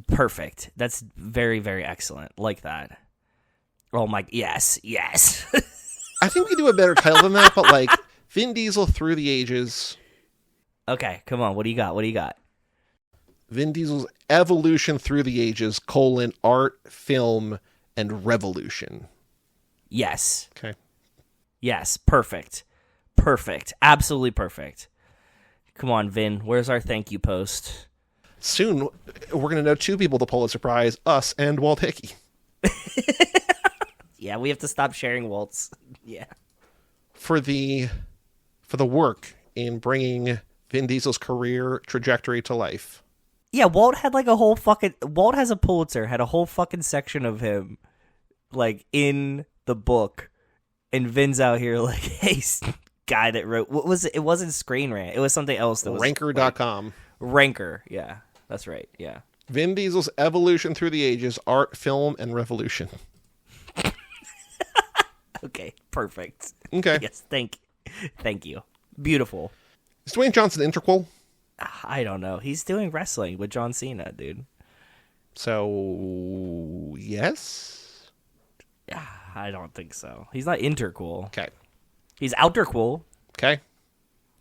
Perfect. That's very, very excellent. Like that. Oh my. Yes. I think we can do a better title than that, but like Vin Diesel through the ages. Okay, come on. What do you got? Vin Diesel's evolution through the ages, art, film, and revolution. Yes. Okay. Yes. Perfect. Absolutely perfect. Come on, Vin. Where's our thank you post? Soon, we're going to know two people to Pulitzer Prize, us and Walt Hickey. Yeah, we have to stop sharing Walt's. Yeah. For the work in bringing Vin Diesel's career trajectory to life. Yeah, Walt has a Pulitzer, had a whole fucking section of him, like, in the book. And Vin's out here like, hey, guy that wrote, what was it? It wasn't Screen Rant. It was something else that was. Ranker.com. Ranker, yeah. That's right, yeah. Vin Diesel's evolution through the ages, art, film, and revolution. Okay, perfect. Okay. Yes, thank you. Beautiful. Is Dwayne Johnson interquel? I don't know. He's doing wrestling with John Cena, dude. So, yes? I don't think so. He's not intercool. Okay. He's outercool. Okay.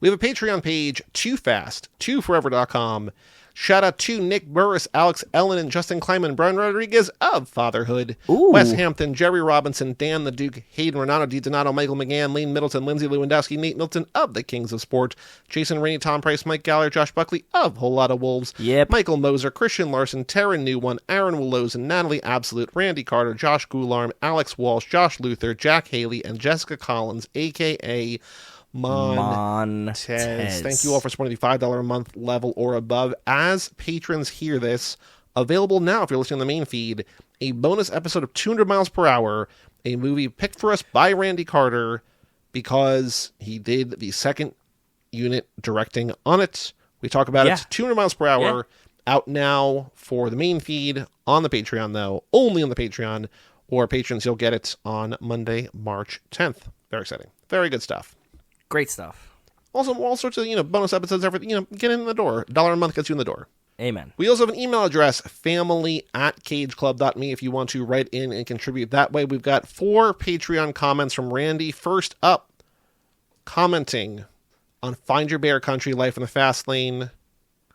We have a Patreon page, TooFast2Forever.com. Shout out to Nick Burris, Alex Ellen, and Justin Kleiman, Brian Rodriguez of Fatherhood, Ooh. Wes Hampton, Jerry Robinson, Dan the Duke, Hayden Renato, Di Donato, Michael McGann, Lane Middleton, Lindsay Lewandowski, Nate Milton of the Kings of Sport, Jason Rainey, Tom Price, Mike Galler, Josh Buckley of Whole Lotta Wolves, Yep. Michael Moser, Christian Larson, Tara New One, Aaron Willows, Natalie Absolute, Randy Carter, Josh Goularm, Alex Walsh, Josh Luther, Jack Haley, and Jessica Collins, a.k.a. Montez. Thank you all for supporting the $5 a month level or above. As patrons hear this, available now if you're listening to the main feed, a bonus episode of 200 Miles Per Hour, a movie picked for us by Randy Carter because he did the second unit directing on it. We talk about it 200 Miles Per Hour, out now for the main feed on the Patreon, though, only on the Patreon, or patrons, you'll get it on Monday, March 10th. Very exciting. Very good stuff. Great stuff. Also, all sorts of, bonus episodes, everything, get in the door. $1 a month gets you in the door. Amen. We also have an email address, family@cageclub.me, if you want to write in and contribute that way. We've got 4 Patreon comments from Randy. First up, commenting on Find Your Bear Country, Life in the Fast Lane.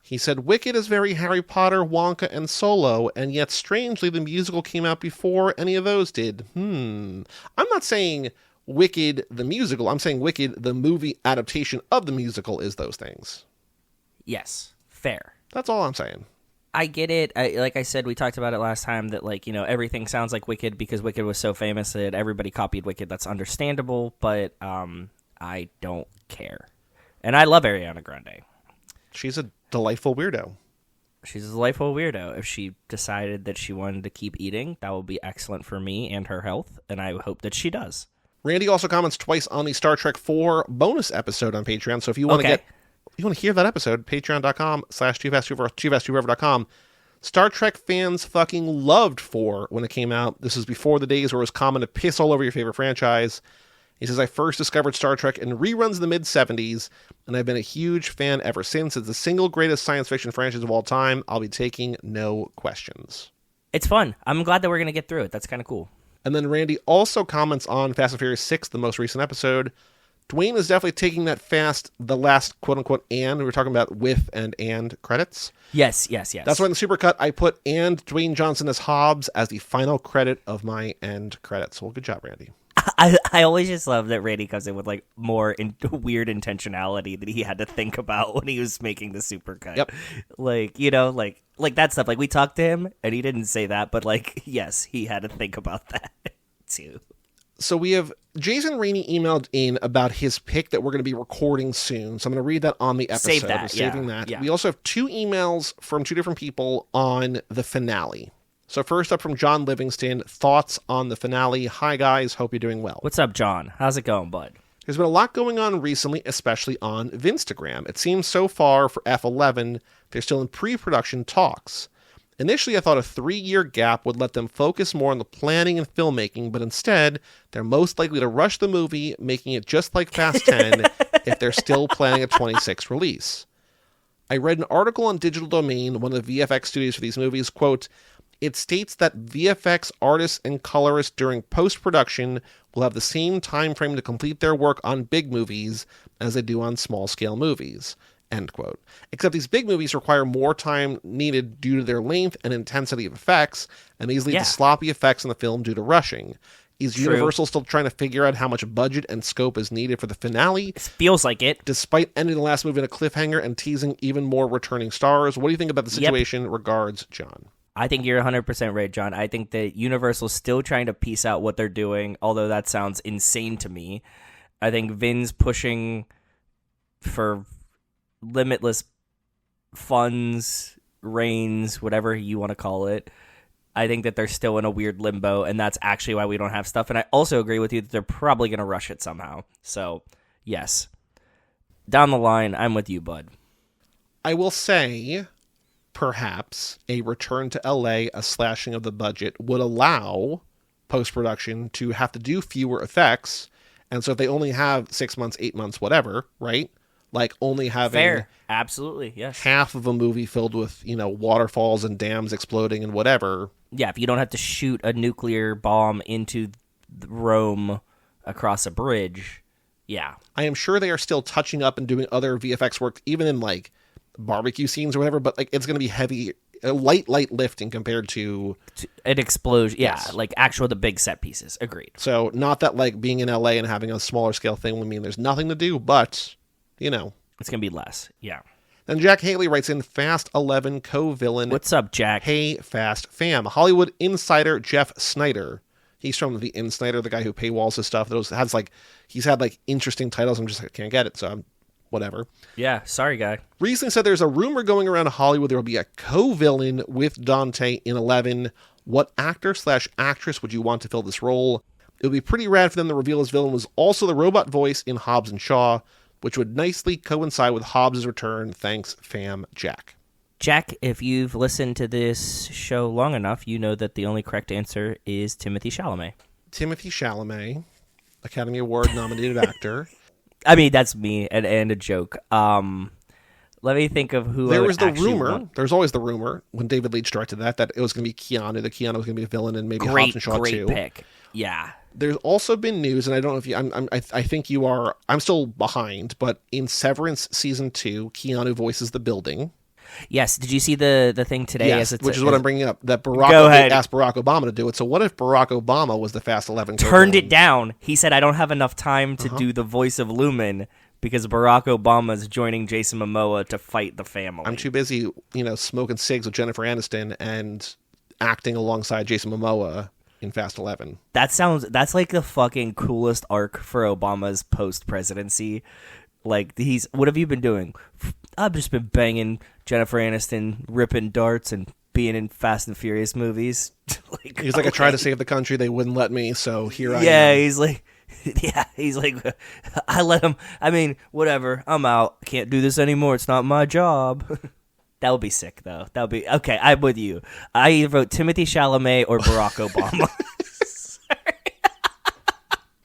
He said, Wicked is very Harry Potter, Wonka, and Solo, and yet strangely the musical came out before any of those did. I'm not saying Wicked the musical. I'm saying Wicked the movie adaptation of the musical is those things. Yes, fair. That's all I'm saying. I get it. Like I said, we talked about it last time that, like, you know, everything sounds like Wicked because Wicked was so famous that everybody copied Wicked. That's understandable, but I don't care. And I love Ariana Grande. She's a delightful weirdo. She's a delightful weirdo. If she decided that she wanted to keep eating, that would be excellent for me and her health, and I hope that she does. Randy also comments twice on the Star Trek 4 bonus episode on Patreon, so if you want to hear that episode, patreon.com/2fast2forever.com. Star Trek fans fucking loved 4 when it came out. This is before the days where it was common to piss all over your favorite franchise. He says, I first discovered Star Trek in reruns in the mid-'70s, and I've been a huge fan ever since. It's the single greatest science fiction franchise of all time. I'll be taking no questions. It's fun. I'm glad that we're going to get through it. That's kind of cool. And then Randy also comments on Fast and Furious 6, the most recent episode. Dwayne is definitely taking that fast, the last quote-unquote and. We were talking about with and credits. Yes. That's why in the supercut, I put and Dwayne Johnson as Hobbs as the final credit of my end credits. Well, good job, Randy. I always just love that Randy comes in with like more weird intentionality that he had to think about when he was making the supercut. Yep. Like, you know, like that stuff. Like we talked to him and he didn't say that, but like, yes, he had to think about that too. So we have Jason Rainey emailed in about his pick that we're going to be recording soon. So I'm going to read that on the episode. Save that. We're saving that. Yeah. We also have 2 emails from 2 different people on the finale. So first up from John Livingston, thoughts on the finale. Hi, guys. Hope you're doing well. What's up, John? How's it going, bud? There's been a lot going on recently, especially on Vinstagram. It seems so far for F11, they're still in pre-production talks. Initially, I thought a 3-year gap would let them focus more on the planning and filmmaking, but instead, they're most likely to rush the movie, making it just like Fast 10 if they're still planning a 26 release. I read an article on Digital Domain, one of the VFX studios for these movies, quote, it states that VFX artists and colorists during post-production will have the same time frame to complete their work on big movies as they do on small-scale movies, end quote. Except these big movies require more time needed due to their length and intensity of effects, and these lead to sloppy effects in the film due to rushing. Is Universal still trying to figure out how much budget and scope is needed for the finale? It feels like it. Despite ending the last movie in a cliffhanger and teasing even more returning stars, what do you think about the situation? Regards, John. I think you're 100% right, John. I think that Universal's still trying to piece out what they're doing, although that sounds insane to me. I think Vin's pushing for limitless funds, reigns, whatever you want to call it. I think that they're still in a weird limbo, and that's actually why we don't have stuff. And I also agree with you that they're probably going to rush it somehow. So, yes. Down the line, I'm with you, bud. I will say, perhaps, a return to LA, a slashing of the budget, would allow post-production to have to do fewer effects. And so if they only have 6 months, 8 months, whatever, right? Like only having fair. Absolutely, yes. half of a movie filled with, waterfalls and dams exploding and whatever. Yeah, if you don't have to shoot a nuclear bomb into Rome across a bridge, yeah. I am sure they are still touching up and doing other VFX work, even in like barbecue scenes or whatever, but like it's going to be heavy, light lifting compared to an explosion. Yeah, yes. Like the big set pieces. Agreed. So not that like being in LA and having a smaller scale thing would mean there's nothing to do, but it's going to be less. Yeah. Then Jack Haley writes in, Fast 11 co-villain. What's up, Jack? Hey, Fast fam. Hollywood insider Jeff Snyder. He's from the Insider, the guy who paywalls his stuff. He's had like interesting titles. I'm just like, can't get it. So I'm whatever. Yeah. Sorry, guy. Recently said there's a rumor going around Hollywood there will be a co-villain with Dante in 11. What actor/actress would you want to fill this role? It would be pretty rad for them to reveal his villain was also the robot voice in Hobbs and Shaw, which would nicely coincide with Hobbs' return. Thanks, fam, Jack. Jack, if you've listened to this show long enough, you know that the only correct answer is Timothée Chalamet. Timothée Chalamet, Academy Award nominated actor. I mean, that's me and a joke. Let me think of who. There I would was the actually rumor. want. There's always the rumor when David Leitch directed that it was going to be Keanu. That Keanu was going to be a villain, and maybe Hobbs and Shaw too. Great pick. Yeah. There's also been news, and I don't know if you. I think you are. I'm still behind, but in Severance season 2, Keanu voices the building. Yes. Did you see the thing today? Yes, which is what I'm bringing up. That Go Barack ahead. asked Barack Obama to do it. So what if Barack Obama was the Fast 11? Turned it down. He said, "I don't have enough time to do the voice of Lumen because Barack Obama is joining Jason Momoa to fight the family." I'm too busy, smoking cigs with Jennifer Aniston and acting alongside Jason Momoa in Fast 11. That's like the fucking coolest arc for Obama's post presidency. Like what have you been doing? I've just been banging Jennifer Aniston, ripping darts, and being in Fast and Furious movies. He's like, I tried to save the country, they wouldn't let me, so here I am. Yeah, he's like, I let him. I mean, whatever. I'm out. I can't do this anymore. It's not my job. That would be sick, though. That would be okay. I'm with you. I either vote Timothy Chalamet or Barack Obama.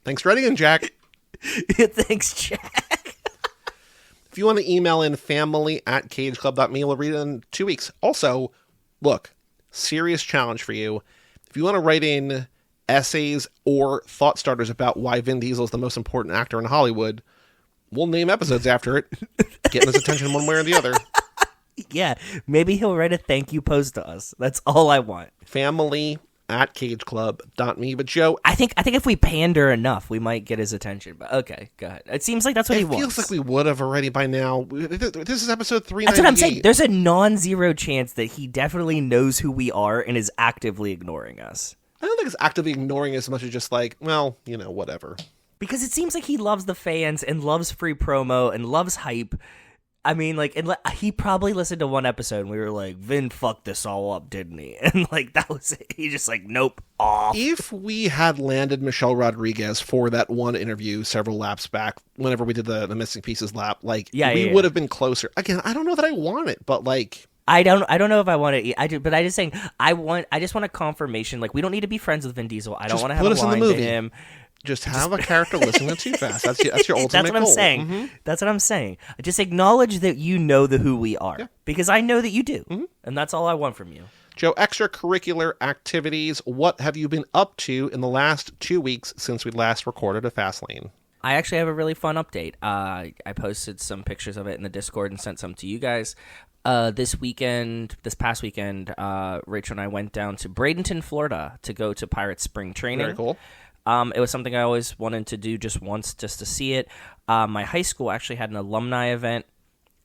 Thanks for writing in, Jack. Thanks, Jack. If you want to email in family@cageclub.me, we'll read it in 2 weeks. Also, look, serious challenge for you. If you want to write in essays or thought starters about why Vin Diesel is the most important actor in Hollywood, we'll name episodes after it, getting his attention one way or the other. Yeah, maybe he'll write a thank you post to us. That's all I want. Family@cageclub.me. But Joe, I think if we pander enough, we might get his attention. But okay, go ahead. It seems like that's what he it wants. feels like we would have already by now. This is episode 398. That's what I'm saying. There's a non-zero chance that he definitely knows who we are and is actively ignoring us. I don't think it's actively ignoring as much as just like, well, whatever. Because it seems like he loves the fans and loves free promo and loves hype. I mean, he probably listened to one episode and we were like, Vin fucked this all up, didn't he? And that was it. He just nope, off. If we had landed Michelle Rodriguez for that one interview several laps back, whenever we did the Missing Pieces lap, we would have been closer. Again, I don't know that I want it, but I don't know if I want to. But I just saying I just want a confirmation. We don't need to be friends with Vin Diesel. I don't want to have put a us in the line movie. to him. Just have a character listening to Too Fast. That's your ultimate That's what I'm goal. saying. Mm-hmm. That's what I'm saying. Just acknowledge that you know who we are, because I know that you do, and that's all I want from you. Joe, extracurricular activities. What have you been up to in the last 2 weeks since we last recorded a Fast Lane? I actually have a really fun update. I posted some pictures of it in the Discord and sent some to you guys. This past weekend, Rachel and I went down to Bradenton, Florida to go to Pirate Spring Training. Very cool. It was something I always wanted to do just once, just to see it. My high school actually had an alumni event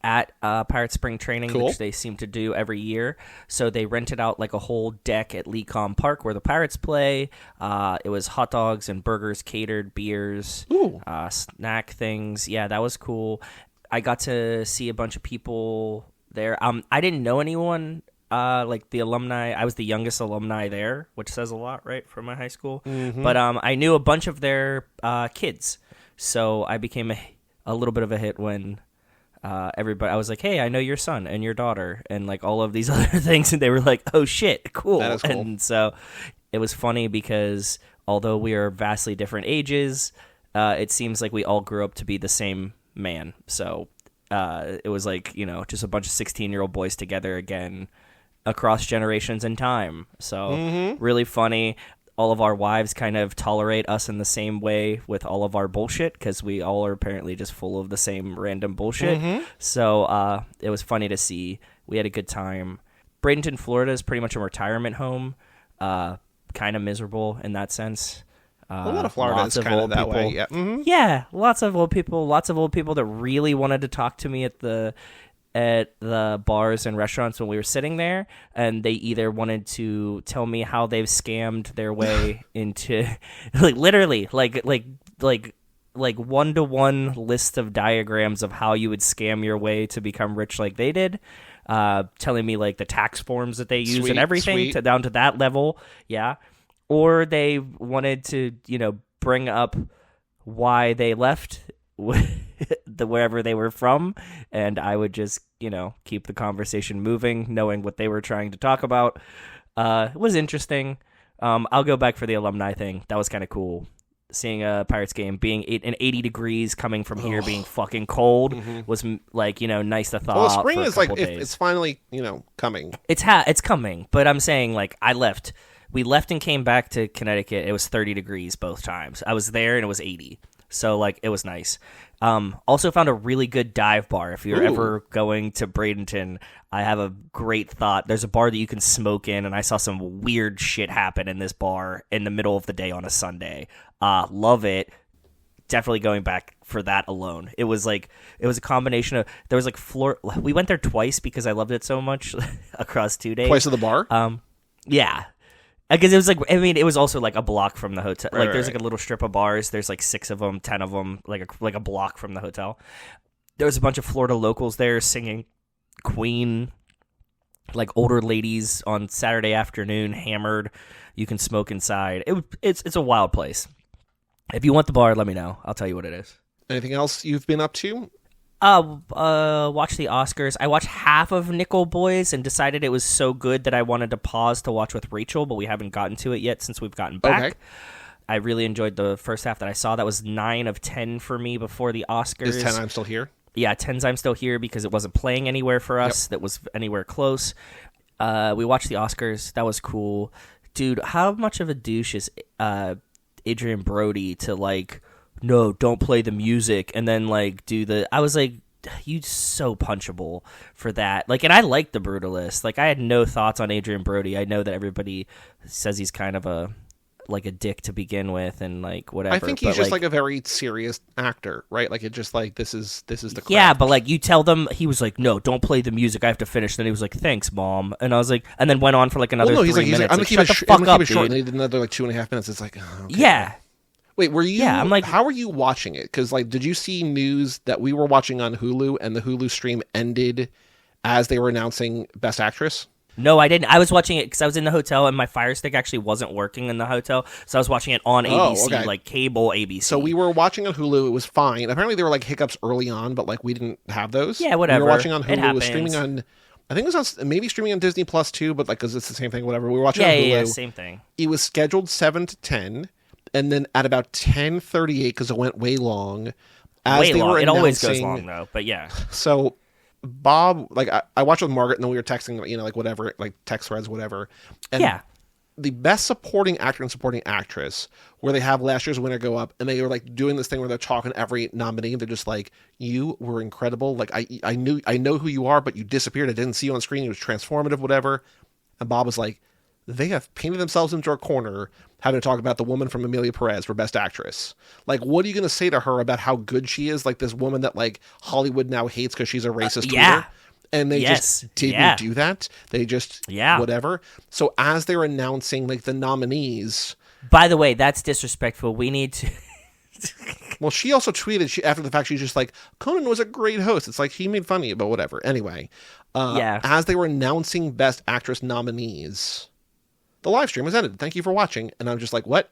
at Pirate Spring Training, which they seem to do every year. So they rented out a whole deck at Lecom Park where the Pirates play. It was hot dogs and burgers catered, beers, snack things. Yeah, that was cool. I got to see a bunch of people there. I didn't know anyone. The alumni, I was the youngest alumni there, which says a lot, right, for my high school. Mm-hmm. But I knew a bunch of their kids, so I became a little bit of a hit when everybody. I was like, "Hey, I know your son and your daughter," and all of these other things, and they were like, "Oh shit, cool!" That is cool. And so it was funny because although we are vastly different ages, it seems like we all grew up to be the same man. So it was just a bunch of 16-year-old boys together again. Across generations and time. So really funny. All of our wives kind of tolerate us in the same way with all of our bullshit because we all are apparently just full of the same random bullshit. So it was funny to see. We had a good time. Bradenton, Florida is pretty much a retirement home. Kind of miserable in that sense. A lot of Florida is kind of that way. Yeah. Mm-hmm. Yeah, lots of old people that really wanted to talk to me at the bars and restaurants when we were sitting there, and they either wanted to tell me how they've scammed their way into literally like 1-to-1 list of diagrams of how you would scam your way to become rich like they did, telling me the tax forms that they use and everything down to that level. Yeah. Or they wanted to bring up why they left wherever they were from, and I would just keep the conversation moving, knowing what they were trying to talk about. It was interesting. I'll go back for the alumni thing. That was kind of cool. seeing a Pirates game, being in 80 degrees, coming from here, being fucking cold, was like, nice to thaw Well, out spring for a is like couple if days. it's finally coming. It's coming, but I'm saying like we left and came back to Connecticut. It was 30 degrees both times. I was there and it was 80. So like it was nice. Also found a really good dive bar. If you're ever going to Bradenton, I have a great thought. There's a bar that you can smoke in, and I saw some weird shit happen in this bar in the middle of the day on a Sunday. Love it. Definitely going back for that alone. It was a combination of, there was like we went there twice because I loved it so much across 2 days. Twice at the bar? Yeah. Because it was like, it was also like a block from the hotel. Right, there's right. like a little strip of bars. There's like 6 of them, 10 of them, like a block from the hotel. There was a bunch of Florida locals there singing Queen, like older ladies on Saturday afternoon, hammered. You can smoke inside. It's a wild place. If you want the bar, let me know. I'll tell you what it is. Anything else you've been up to? Watch the Oscars. I watched half of Nickel Boys and decided it was so good that I wanted to pause to watch with Rachel, but we haven't gotten to it yet since we've gotten back. Okay. I really enjoyed the first half that I saw. That was 9 of 10 for me before the Oscars. Is 10 I'm Still Here? Yeah, 10's I'm Still Here because it wasn't playing anywhere for us that was anywhere close. We watched the Oscars. That was cool. Dude, how much of a douche is Adrian Brody to like, no, don't play the music, and then like do the... I was like, you so punchable for that. Like, and I like The Brutalist. Like, I had no thoughts on Adrian Brody. I know that everybody says he's kind of a dick to begin with, and like whatever. I think he's just like a very serious actor, right? Like, it just like this is the craft. Yeah, but like you tell them, he was like, no, don't play the music, I have to finish. Then he was like, thanks, Mom. And I was like, and then went on for like another 3 minutes. I'm gonna like, keep shut it the fuck up, short, dude. and he did another like 2.5 minutes. It's like, oh, okay. Yeah. Wait, were you? Yeah, I'm like, how are you watching it? Because like, did you see news that we were watching on Hulu, and the Hulu stream ended as they were announcing Best Actress? No, I didn't. I was watching it because I was in the hotel, and my Fire Stick actually wasn't working in the hotel, so I was watching it on ABC, okay. like cable ABC. So we were watching on Hulu. It was fine. Apparently, there were like hiccups early on, but like we didn't have those. Yeah, whatever. We were watching on It Hulu. It was streaming happens. on. I think it was on, maybe streaming on Disney Plus too, but like because it's the same thing. Whatever. We were watching yeah, on Hulu. yeah, same thing. It was scheduled 7 to 10, and then at about 10:38, because it went way long. As Way they long. were It always goes announcing- long though, but yeah. So Bob, like I watched with Margaret, and then we were texting, like whatever, like text threads, whatever. And Yeah. the Best Supporting Actor and Supporting Actress, where they have last year's winner go up, and they were like doing this thing where they're talking to every nominee. They're just like, "You were incredible. Like I know who you are, but you disappeared. I didn't see you on screen. It was transformative, whatever." And Bob was like, "They have painted themselves into a corner, having to talk about the woman from Amelia Perez for Best Actress. Like, what are you going to say to her about how good she is? Like this woman that like Hollywood now hates because she's a racist yeah. tweeter." And they Yes. just didn't Yeah. do that. They just Yeah. whatever. So as they're announcing like the nominees, By the way, that's disrespectful. We need to... well, she also tweeted after the fact. She's just like, Conan was a great host. It's like he made fun of you, but whatever. Anyway, Yeah. as they were announcing Best Actress nominees, the live stream was ended. Thank you for watching. And I'm just like, what?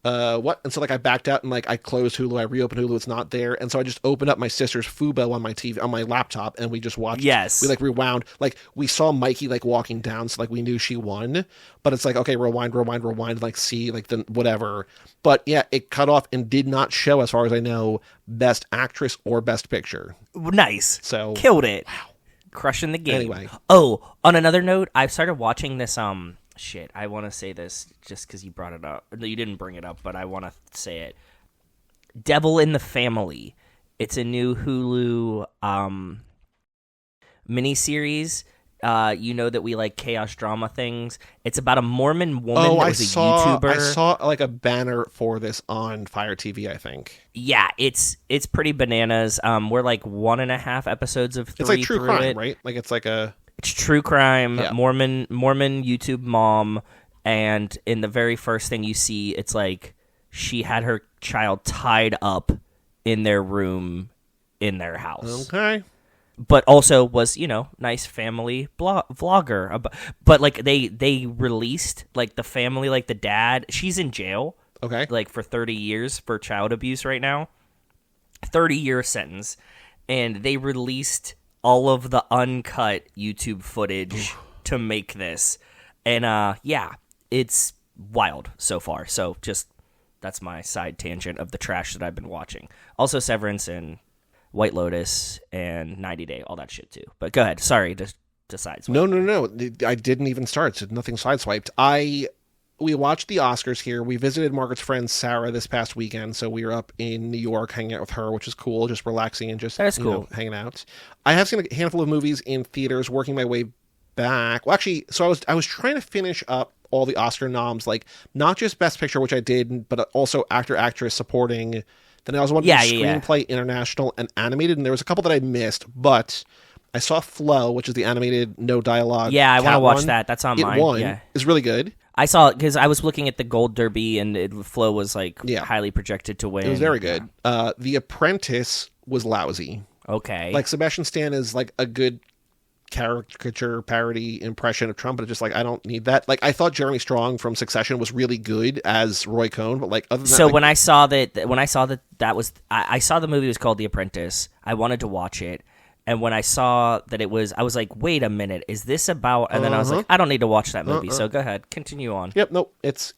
What? And so like I backed out and like I closed Hulu. I reopened Hulu. It's not there. And so I just opened up my sister's Fubo on my TV on my laptop, and we just watched. Yes. We like rewound. Like we saw Mikey like walking down, so like we knew she won. But it's like, okay, rewind, like see like the whatever. But yeah, it cut off and did not show, as far as I know, Best Actress or Best Picture. Nice. So Killed it. Crushing the game. Anyway. Oh, on another note, I've started watching this, shit, I want to say this just because you brought it up. No, you didn't bring it up, but I want to say it. Devil in the Family. It's a new Hulu miniseries. You know that we like chaos drama things. It's about a Mormon woman that was a YouTuber. I saw like a banner for this on Fire TV, I think. Yeah, it's pretty bananas. We're like 1.5 episodes of 3 It's like true through crime, it. right? Like it's like a It's true crime, Yeah. Mormon YouTube mom, and in the very first thing you see, it's like she had her child tied up in their room in their house. okay. But also was, nice family vlogger. But like they released like the family, like the dad, she's in jail Okay. like for 30 years for child abuse right now. 30-year sentence, and they released all of the uncut YouTube footage to make this. And yeah, it's wild so far. So just That's my side tangent of the trash that I've been watching. Also Severance and White Lotus and 90 Day, all that shit too. But go ahead. Sorry to sideswipe. No. I didn't even start. So nothing sideswiped. We watched the Oscars here. We visited Margaret's friend Sarah this past weekend, so we were up in New York hanging out with her, which is cool, just relaxing and just That is cool. hanging out. I have seen a handful of movies in theaters, working my way back. Well, actually, so I was trying to finish up all the Oscar noms, like not just Best Picture, which I did, but also actor, actress, supporting. Then I was wanting screenplay, international, and animated, and there was a couple that I missed, but I saw Flow, which is the animated no dialogue. Yeah, I want to watch one. that. That's on It mine. won. Yeah. It's really good. I saw it because I was looking at the Gold Derby and Flo was like Yeah. highly projected to win. It was very good. The Apprentice was lousy. Okay. Like Sebastian Stan is like a good caricature parody impression of Trump, but it's just like I don't need that. Like I thought Jeremy Strong from Succession was really good as Roy Cohn, but like other than that, so like, when I saw that was I saw the movie was called The Apprentice. I wanted to watch it. And when I saw that it was, I was like, wait a minute, is this about? And then I was like, I don't need to watch that movie. So go ahead, continue on. Yep, no, it's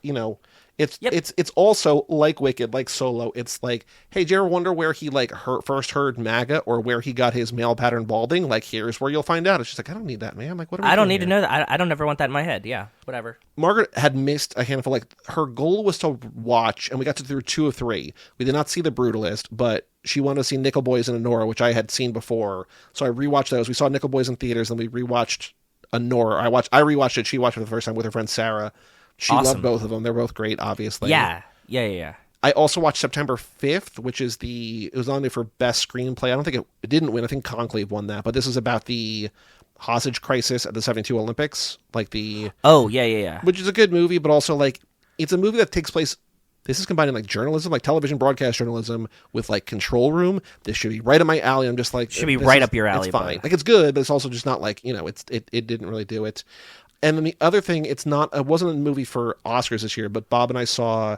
it's also like Wicked, like Solo. It's like, hey, do you ever wonder where he like first heard MAGA or where he got his male pattern balding? Like, here's where you'll find out. It's just like I don't need that, man. Like, what? I don't need to know that. I don't ever want that in my head. Yeah, whatever. Margaret had missed a handful. Like her goal was to watch, and we got to through 2 of 3. We did not see The Brutalist, but she wanted to see Nickel Boys and Honora, which I had seen before. So I rewatched those. We saw Nickel Boys in theaters, and we rewatched Honora. I rewatched it. She watched it for the first time with her friend Sarah. She loved both of them. They're both great, obviously. Yeah. I also watched September 5th, which is it was nominated for Best Screenplay. I don't think it didn't win. I think Conclave won that. But this is about the hostage crisis at the 72 Olympics. Oh, yeah. Which is a good movie, but also, like, it's a movie that takes place. This is combining, like, journalism, like television broadcast journalism with, like, Control Room. This should be right up my alley. I'm just like... Should be right up your alley. It's fine. Like, it's good, but it's also just not, like, it didn't really do it. And then the other thing, it wasn't a movie for Oscars this year, but Bob and I saw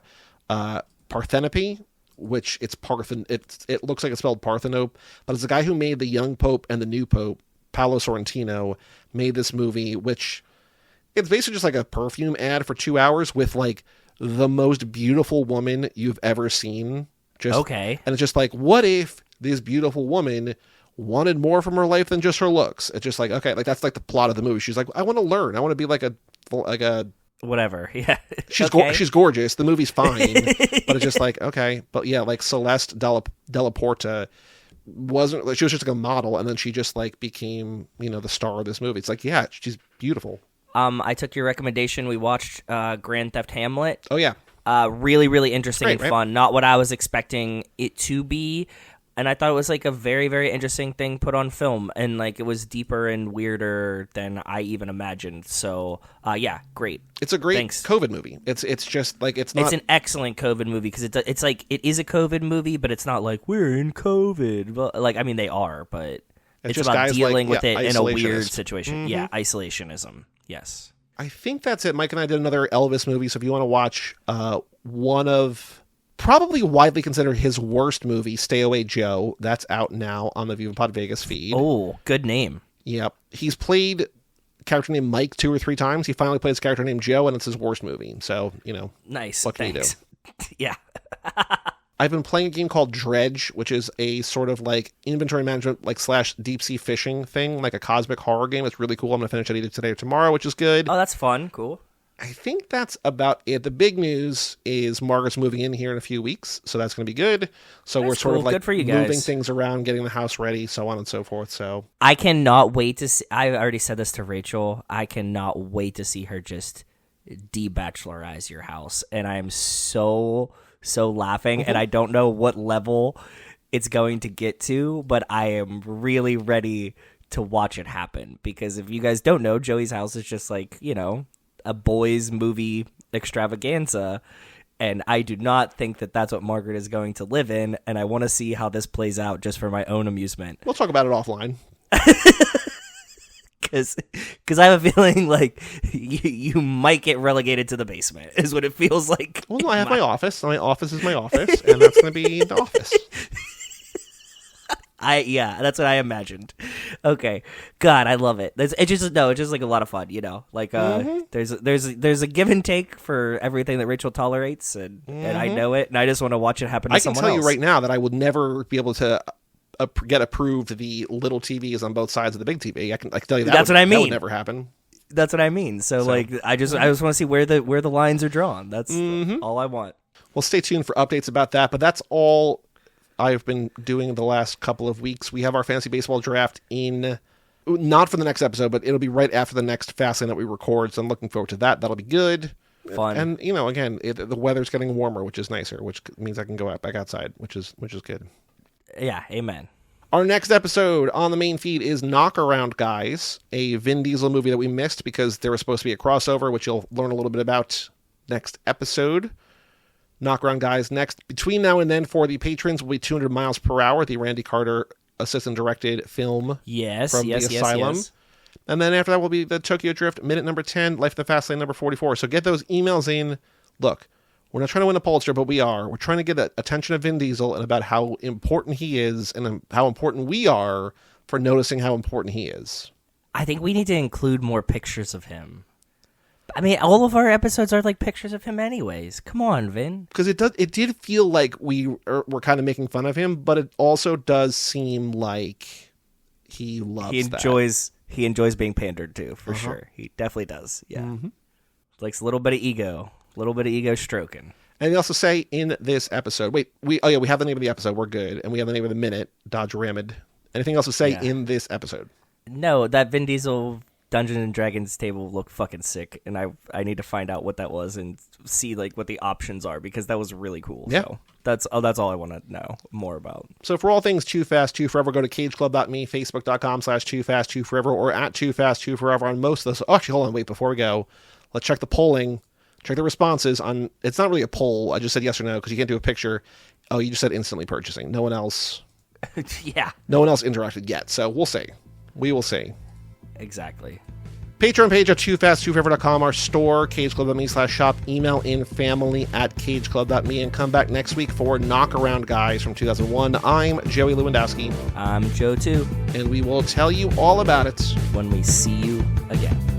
Parthenope, which it looks like it's spelled Parthenope, but it's the guy who made The Young Pope and The New Pope, Paolo Sorrentino, made this movie, which it's basically just like a perfume ad for 2 hours with like the most beautiful woman you've ever seen. Okay. And it's just like, what if this beautiful woman wanted more from her life than just her looks? It's just like, okay, like that's like the plot of the movie. She's like, I want to learn. I want to be like a whatever. Yeah. She's Okay. she's gorgeous. The movie's fine, but it's just like, okay, but yeah, like Celeste Della Porta wasn't like, she was just like a model, and then she just like became the star of this movie. It's like, yeah, she's beautiful. I took your recommendation. We watched Grand Theft Hamlet. Oh yeah, really, really interesting Great, and right? fun. Not what I was expecting it to be. And I thought it was like a very, very interesting thing put on film. And like it was deeper and weirder than I even imagined. So yeah, great. it's a great Thanks. COVID movie. It's just like it's not. It's an excellent COVID movie because it's like it is a COVID movie, but it's not like we're in COVID. Well, like I mean they are, but it's just about guys dealing like, with it in a weird isolationist. situation. Yeah, isolationism. Yes. I think that's it. Mike and I did another Elvis movie, so if you want to watch one of probably widely considered his worst movie, Stay Away Joe, that's out now on the Viva Pod Vegas feed. Oh, good name. Yep. He's played a character named Mike 2 or 3 times. He finally plays a character named Joe, and it's his worst movie. So, Nice. What can you do? Thanks. Yeah. I've been playing a game called Dredge, which is a sort of like inventory management, like / deep sea fishing thing, like a cosmic horror game. It's really cool. I'm going to finish it either today or tomorrow, which is good. Oh, that's fun. Cool. I think that's about it. The big news is Margaret's moving in here in a few weeks, so that's going to be good. So we're sort cool. of like Good for you moving guys. things around, getting the house ready, so on and so forth. So I cannot wait to see. I already said this to Rachel. I cannot wait to see her just de-bachelorize your house. And I am so laughing. And I don't know what level it's going to get to, but I am really ready to watch it happen. Because if you guys don't know, Joey's house is just like, a boys movie extravaganza. And I do not think that that's what Margaret is going to live in. And I want to see how this plays out just for my own amusement. we'll talk about it offline. Because I have a feeling like you might get relegated to the basement is what it feels like. Well, no, I have my office. My office is my office, and that's going to be the office. Yeah, that's what I imagined. Okay. God, I love it. It's just like a lot of fun, Like there's a give and take for everything that Rachel tolerates, and I know it, and I just want to watch it happen to I can someone tell else. you right now that I would never be able to get approved the little TVs on both sides of the big TV. I can tell you that. That's what I That would mean. never happen. That's what I mean. So like I just want to see where the lines are drawn. That's all I want. Well, stay tuned for updates about that, but that's all I've been doing the last couple of weeks. We have our fantasy baseball draft not for the next episode, but it'll be right after the next Fastlane that we record, so I'm looking forward to that. That'll be good. Fun. And, again, the weather's getting warmer, which is nicer, which means I can go back outside, which is good. Yeah, amen. Our next episode on the main feed is Knockaround Guys, a Vin Diesel movie that we missed because there was supposed to be a crossover, which you'll learn a little bit about next episode. Knockaround Guys next. Between now and then, for the patrons, will be 200 Miles Per Hour, the Randy Carter assistant-directed film Yes, from the Asylum. yes. And then after that will be the Tokyo Drift minute number 10, Life of the Fastlane number 44. So get those emails in. Look, we're not trying to win a Pulitzer, but we are. We're trying to get the attention of Vin Diesel and about how important he is and how important we are for noticing how important he is. I think we need to include more pictures of him. I mean, all of our episodes are like pictures of him anyways. Come on, Vin. Because it did feel like we were kind of making fun of him, but it also does seem like he loves He enjoys being pandered to, for sure. He definitely does. Yeah. Likes a little bit of ego stroking. And they also say in this episode, we have the name of the episode. We're good. And we have the name of the minute, Dodge Ramid. Anything else to say in this episode? No, that Vin Diesel Dungeons and Dragons table looked fucking sick, and I need to find out what that was and see like what the options are, because that was really cool. Yeah. So that's all I want to know more about. So for all things Too Fast, Too Forever, go to cageclub.me, facebook.com/TooFastTooForever, or at Too Fast, Too Forever on most of those. Oh, actually, hold on, wait, before we go, let's check the polling. Check the responses on, it's not really a poll. I just said yes or no, because you can't do a picture. Oh, you just said instantly purchasing. No one else Yeah. No one else interacted yet, so we'll see. We will see. Exactly. Patreon page at toofasttooforever.com, our store, cageclub.me/shop, email in family@cageclub.me, and come back next week for Knockaround Guys from 2001. I'm Joey Lewandowski, I'm Joe too. and we will tell you all about it When we see you again.